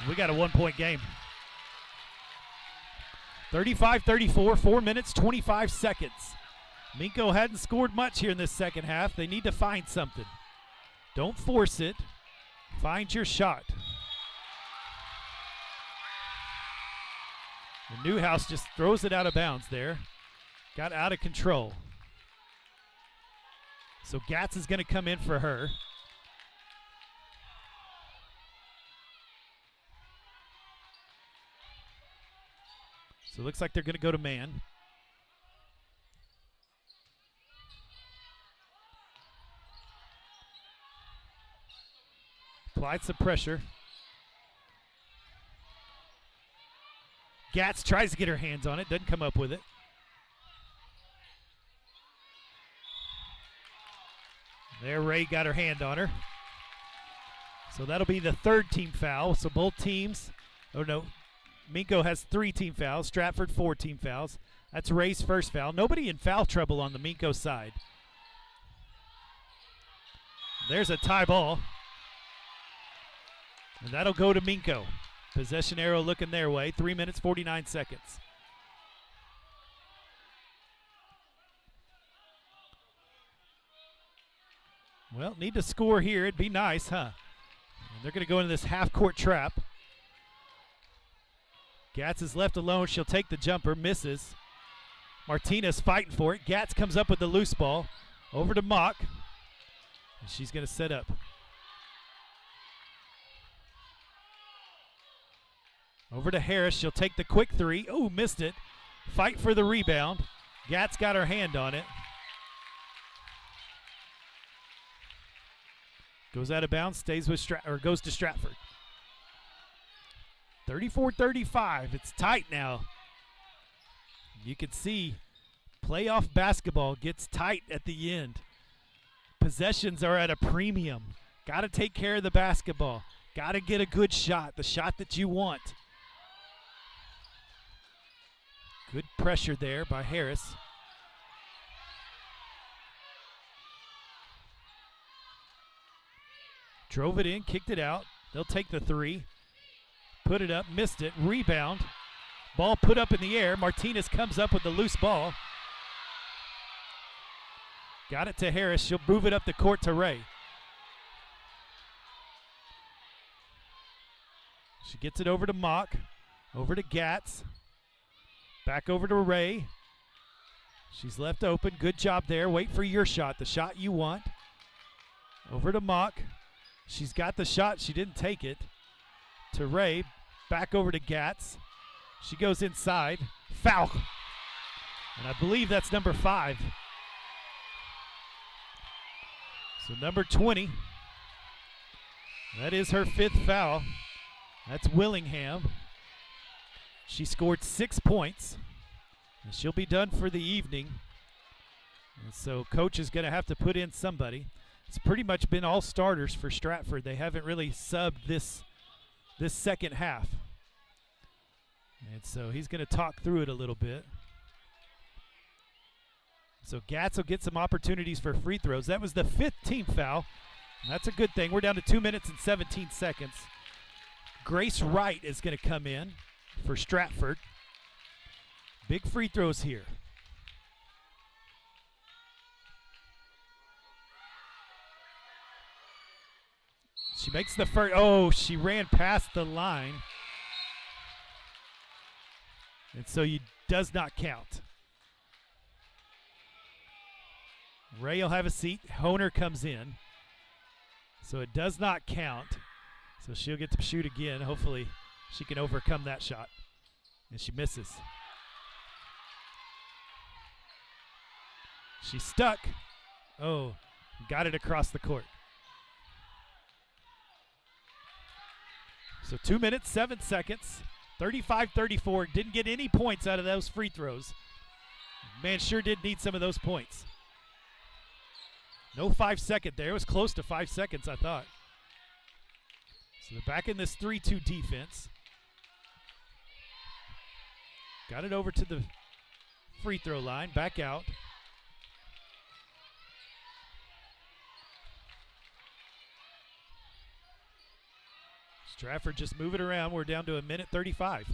We got a 1-point game. 35-34, 4 minutes, 25 seconds. Minco hadn't scored much here in this second half. They need to find something. Don't force it. Find your shot. And Newhouse just throws it out of bounds there. Got out of control. So Gatz is going to come in for her. So it looks like they're going to go to man. Applied some pressure. Gatz tries to get her hands on it, doesn't come up with it. There, Ray got her hand on her. So that'll be the third team foul. So both teams, oh no, Minco has 3 team fouls, Stratford 4 team fouls. That's Ray's first foul. Nobody in foul trouble on the Minco side. There's a tie ball. And that'll go to Minco. Possession arrow looking their way. 3 minutes, 49 seconds. Well, need to score here. It'd be nice, huh? And they're going to go into this half-court trap. Gatz is left alone. She'll take the jumper. Misses. Martinez fighting for it. Gatz comes up with the loose ball. Over to Mock. And she's going to set up. Over to Harris. She'll take the quick three. Oh, missed it. Fight for the rebound. Gatz got her hand on it. Goes out of bounds, stays with goes to Stratford. 34-35. It's tight now. You can see playoff basketball gets tight at the end. Possessions are at a premium. Got to take care of the basketball. Got to get a good shot, the shot that you want. Good pressure there by Harris. Drove it in, kicked it out. They'll take the three. Put it up, missed it. Rebound. Ball put up in the air. Martinez comes up with the loose ball. Got it to Harris. She'll move it up the court to Ray. She gets it over to Mock. Over to Gatz. Back over to Ray. She's left open. Good job there. Wait for your shot, the shot you want. Over to Mock. She's got the shot. She didn't take it. To Ray. Back over to Gatz. She goes inside. Foul. And I believe that's number 5. So number 20. That is her 5th foul. That's Willingham. She scored 6 points. And she'll be done for the evening. And so coach is going to have to put in somebody. It's pretty much been all starters for Stratford. They haven't really subbed this second half. And so he's going to talk through it a little bit. So Gatz will get some opportunities for free throws. That was the 5th team foul. And that's a good thing. We're down to 2 minutes and 17 seconds. Grace Wright is going to come in for Stratford. Big free throws here. She makes the first. Oh, she ran past the line. And so it does not count. Ray will have a seat. Honer comes in. So it does not count. So she'll get to shoot again. Hopefully she can overcome that shot. And she misses. She's stuck. Oh, got it across the court. So 2 minutes, 7 seconds. 35-34. Didn't get any points out of those free throws. Man sure did need some of those points. No 5 second there. It was close to 5 seconds, I thought. So they're back in this 3-2 defense. Got it over to the free throw line. Back out. Stratford just move it around. We're down to a minute 35.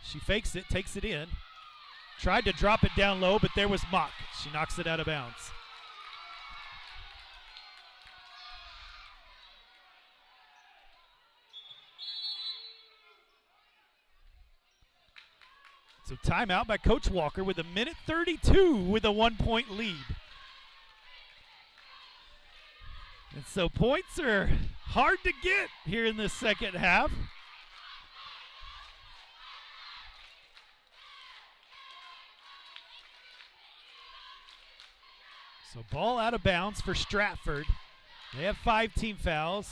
She fakes it, takes it in. Tried to drop it down low, but there was Mock. She knocks it out of bounds. So timeout by Coach Walker with a minute 32 with a 1-point lead. And so points are hard to get here in the second half. So ball out of bounds for Stratford. They have 5 team fouls.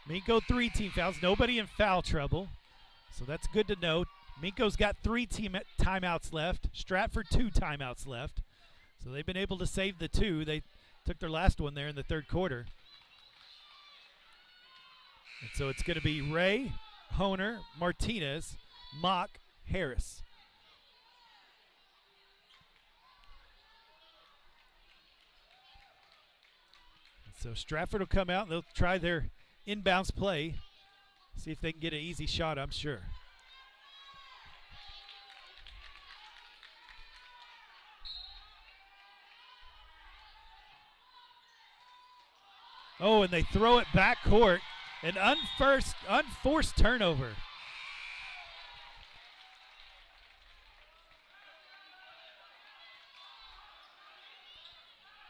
Minco 3 team fouls. Nobody in foul trouble. So that's good to know. Minco's got 3 timeouts left. Stratford 2 timeouts left. So they've been able to save the 2. They took their last one there in the third quarter. And so it's going to be Ray, Honer, Martinez, Mock, Harris. And so Stratford will come out and they'll try their inbounds play. See if they can get an easy shot, I'm sure. Oh, and they throw it back court. An unforced turnover.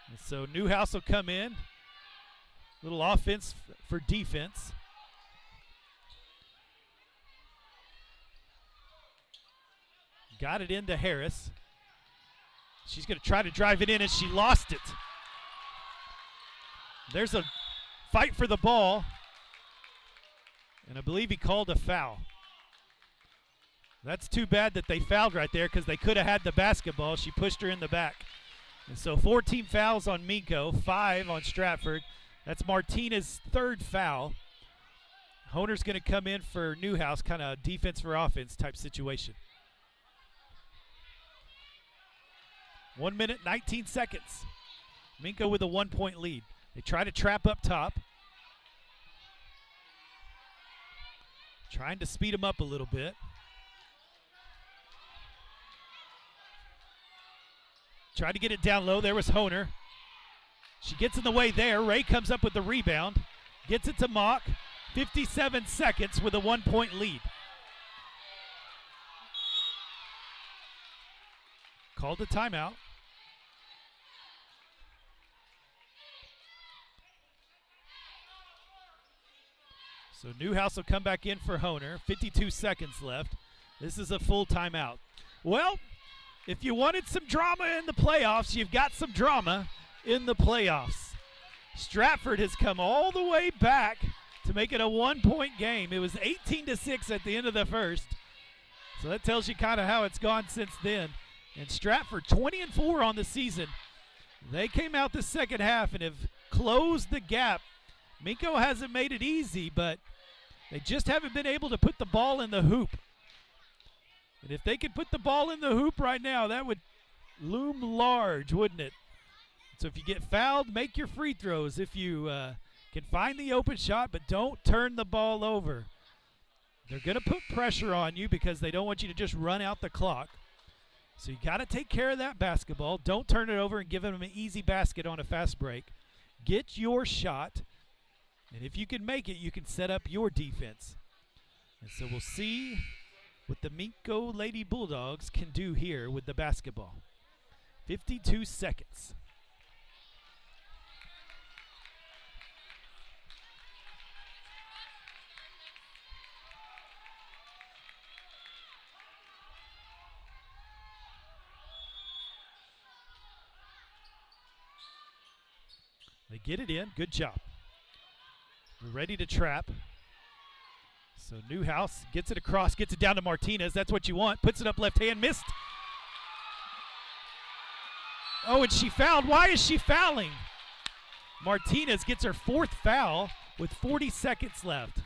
And so Newhouse will come in. Little offense for defense. Got it into Harris. She's going to try to drive it in and she lost it. There's a fight for the ball. And I believe he called a foul. That's too bad that they fouled right there because they could have had the basketball. She pushed her in the back. And so 14 fouls on Minco, 5 on Stratford. That's Martinez's 3rd foul. Honer's going to come in for Newhouse, kind of defense for offense type situation. 1 minute, 19 seconds. Minco with a 1-point lead. They try to trap up top. Trying to speed him up a little bit. Tried to get it down low. There was Honer. She gets in the way there. Ray comes up with the rebound. Gets it to Mock. 57 seconds with a 1-point lead. Called a timeout. So Newhouse will come back in for Honer. 52 seconds left. This is a full timeout. Well, if you wanted some drama in the playoffs, you've got some drama in the playoffs. Stratford has come all the way back to make it a 1-point game. It was 18-6 at the end of the first. So that tells you kind of how it's gone since then. And Stratford, 20-4 on the season. They came out the second half and have closed the gap. Minco hasn't made it easy, but they just haven't been able to put the ball in the hoop. And if they could put the ball in the hoop right now, that would loom large, wouldn't it? So if you get fouled, make your free throws. If you can find the open shot, but don't turn the ball over. They're going to put pressure on you because they don't want you to just run out the clock. So you got to take care of that basketball. Don't turn it over and give them an easy basket on a fast break. Get your shot. And if you can make it, you can set up your defense. And so we'll see what the Minco Lady Bulldogs can do here with the basketball. 52 seconds. They get it in. Good job. We're ready to trap. So Newhouse gets it across, gets it down to Martinez. That's what you want. Puts it up left hand. Missed. Oh, and she fouled. Why is she fouling? Martinez gets her 4th foul with 40 seconds left.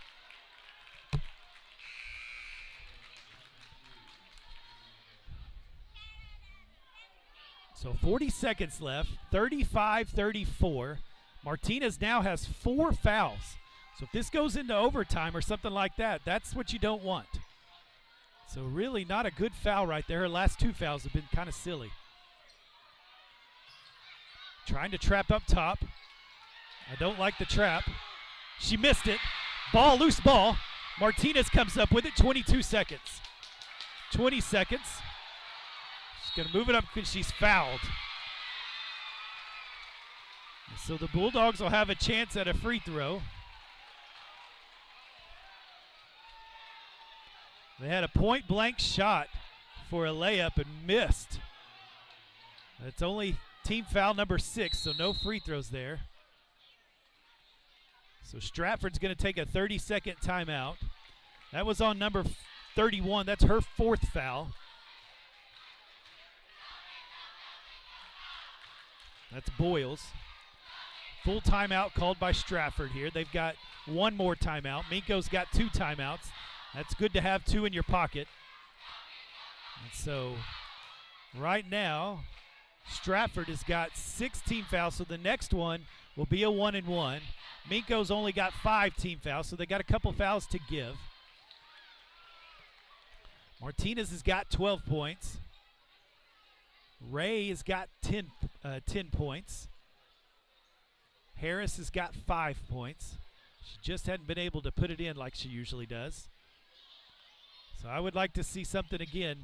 So 40 seconds left, 35-34. Martinez now has 4 fouls. So if this goes into overtime or something like that, that's what you don't want. So really not a good foul right there. Her last 2 fouls have been kind of silly. Trying to trap up top. I don't like the trap. She missed it. Ball, loose ball. Martinez comes up with it, 22 seconds. 20 seconds. She's going to move it up because she's fouled. So the Bulldogs will have a chance at a free throw. They had a point-blank shot for a layup and missed. It's only team foul number 6, so no free throws there. So Stratford's going to take a 30-second timeout. That was on number 31. That's her 4th foul. That's Boyles. Full timeout called by Stratford here. They've got 1 more timeout. Minco's got 2 timeouts. That's good to have 2 in your pocket. And so right now, Stratford has got 6 team fouls, so the next one will be a 1-and-1. Minco's only got 5 team fouls, so they got a couple fouls to give. Martinez has got 12 points. Ray has got 10 points. Harris has got 5 points. She just hadn't been able to put it in like she usually does. So I would like to see something again.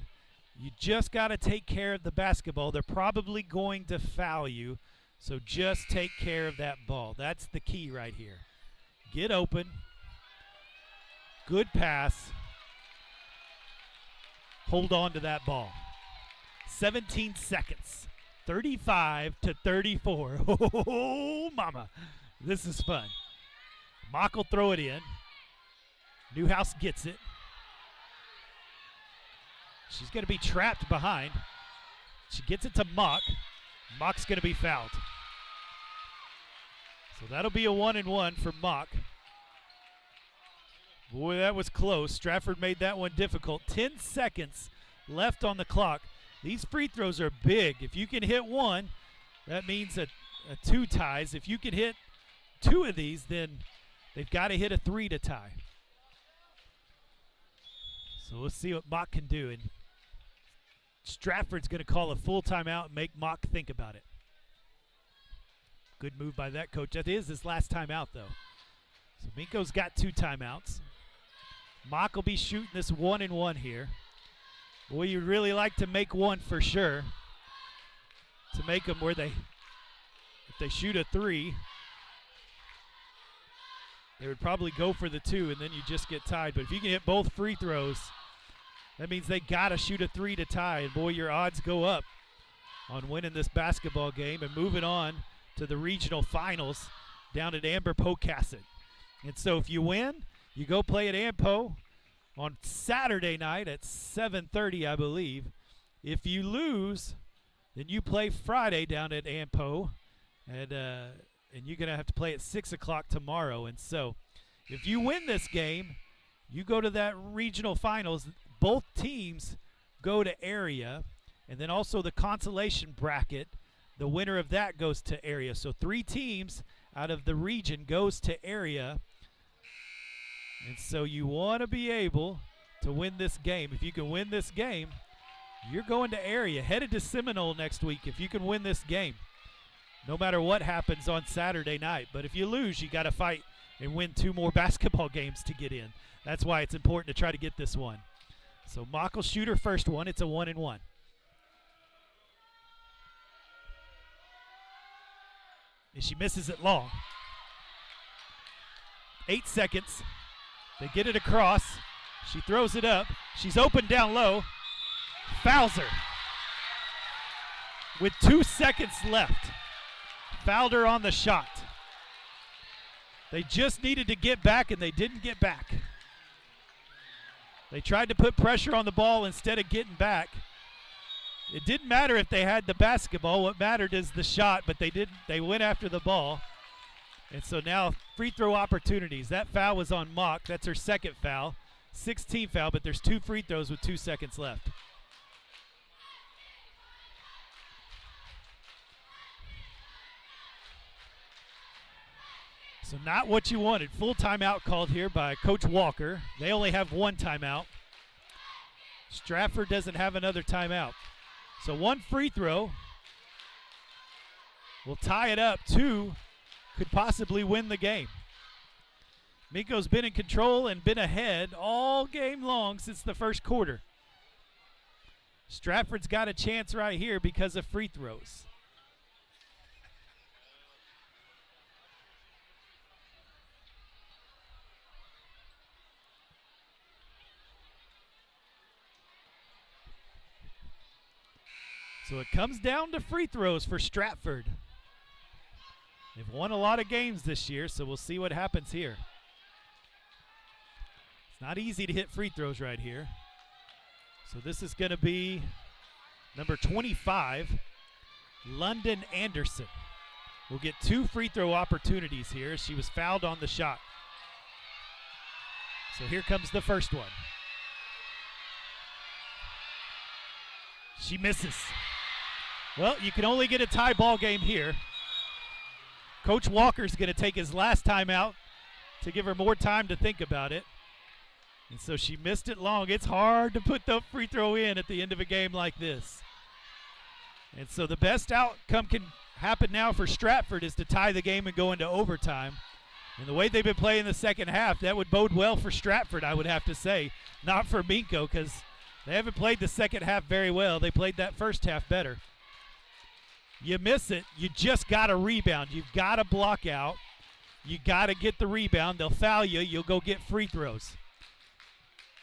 You just got to take care of the basketball. They're probably going to foul you, so just take care of that ball. That's the key right here. Get open. Good pass. Hold on to that ball. 17 seconds. 35-34. Oh, mama. This is fun. Mock will throw it in. Newhouse gets it. She's going to be trapped behind. She gets it to Mock. Mock's going to be fouled. So that'll be a 1-and-1 for Mock. Boy, that was close. Stratford made that one difficult. 10 seconds left on the clock. These free throws are big. If you can hit one, that means a 2 ties. If you can hit 2 of these, then they've got to hit a 3 to tie. So let's see what Mock can do. And Stratford's going to call a full timeout and make Mock think about it. Good move by that coach. That is his last timeout, though. So Minco's got 2 timeouts. Mock will be shooting this 1-and-1 here. Boy, you'd really like to make one for sure. To make them where if they shoot a 3, they would probably go for the 2, and then you just get tied. But if you can hit both free throws, that means they got to shoot a 3 to tie. And boy, your odds go up on winning this basketball game and moving on to the regional finals down at Amber Pocasset. And so if you win, you go play at Ampo on Saturday night at 7:30, I believe. If you lose, then you play Friday down at Ampo, and you're going to have to play at 6 o'clock tomorrow. And so if you win this game, you go to that regional finals. Both teams go to area, and then also the consolation bracket. The winner of that goes to area. So 3 teams out of the region goes to area. And so you want to be able to win this game. If you can win this game, you're going to area. Headed to Seminole next week if you can win this game, no matter what happens on Saturday night. But if you lose, you got to fight and win 2 more basketball games to get in. That's why it's important to try to get this one. So Mock will shoot her first one. It's a 1-and-1. And she misses it long. 8 seconds. They get it across. She throws it up. She's open down low. Fouls her. With 2 seconds left. Fouled her on the shot. They just needed to get back, and they didn't get back. They tried to put pressure on the ball instead of getting back. It didn't matter if they had the basketball. What mattered is the shot, but they didn't. They went after the ball. And so now free throw opportunities. That foul was on Mock. That's her second foul. 16 foul, but there's 2 free throws with 2 seconds left. So not what you wanted. Full timeout called here by Coach Walker. They only have 1 timeout. Stratford doesn't have another timeout. So 1 free throw will tie it up. 2 could possibly win the game. Minco's been in control and been ahead all game long since the first quarter. Stratford's got a chance right here because of free throws. So it comes down to free throws for Stratford. They've won a lot of games this year, so we'll see what happens here. It's not easy to hit free throws right here. So this is going to be number 25, London Anderson. Will get 2 free throw opportunities here. She was fouled on the shot. So here comes the first one. She misses. Well, you can only get a tie ball game here. Coach Walker's going to take his last timeout to give her more time to think about it. And so she missed it long. It's hard to put the free throw in at the end of a game like this. And so the best outcome can happen now for Stratford is to tie the game and go into overtime. And the way they've been playing the second half, that would bode well for Stratford, I would have to say. Not for Minco, because they haven't played the second half very well. They played that first half better. You miss it, you just got to rebound. You've got to block out. You got to get the rebound. They'll foul you. You'll go get free throws.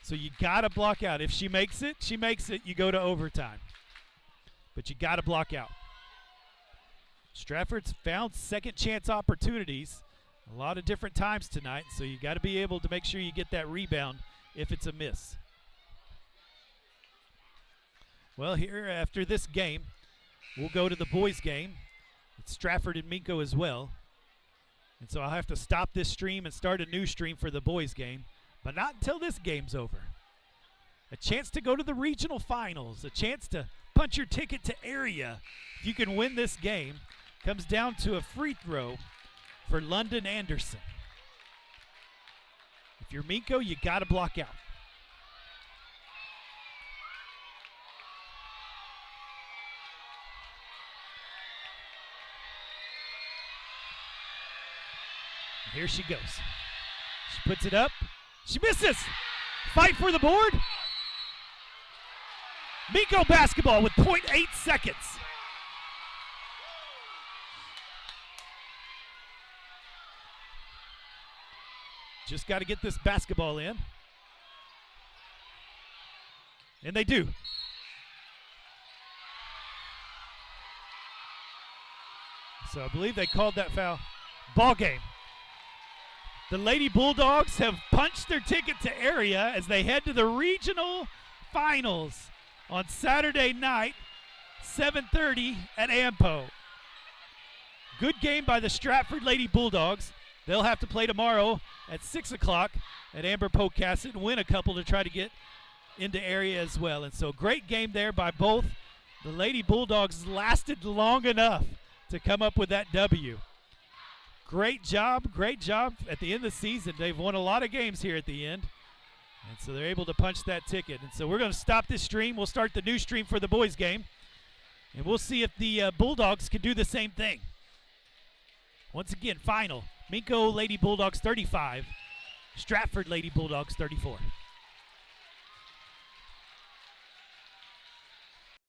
So you got to block out. If she makes it, she makes it. You go to overtime. But you got to block out. Stratford's found second chance opportunities a lot of different times tonight, so you got to be able to make sure you get that rebound if it's a miss. Well, here after this game, we'll go to the boys' game. It's Stratford and Minco as well. And so I'll have to stop this stream and start a new stream for the boys' game. But not until this game's over. A chance to go to the regional finals. A chance to punch your ticket to area. If you can win this game, comes down to a free throw for London Anderson. If you're Minco, you got to block out. Here she goes. She puts it up. She misses. Fight for the board. Minco basketball with 0.8 seconds. Just got to get this basketball in. And they do. So I believe they called that foul. Ball game. The Lady Bulldogs have punched their ticket to area as they head to the regional finals on Saturday night, 7:30 at Ampo. Good game by the Stratford Lady Bulldogs. They'll have to play tomorrow at 6 o'clock at Amber Pocasset and win a couple to try to get into area as well. And so great game there by both. The Lady Bulldogs lasted long enough to come up with that W. Great job at the end of the season. They've won a lot of games here at the end. And so they're able to punch that ticket. And so we're going to stop this stream. We'll start the new stream for the boys' game. And we'll see if the Bulldogs can do the same thing. Once again, final. Minco Lady Bulldogs 35. Stratford Lady Bulldogs 34.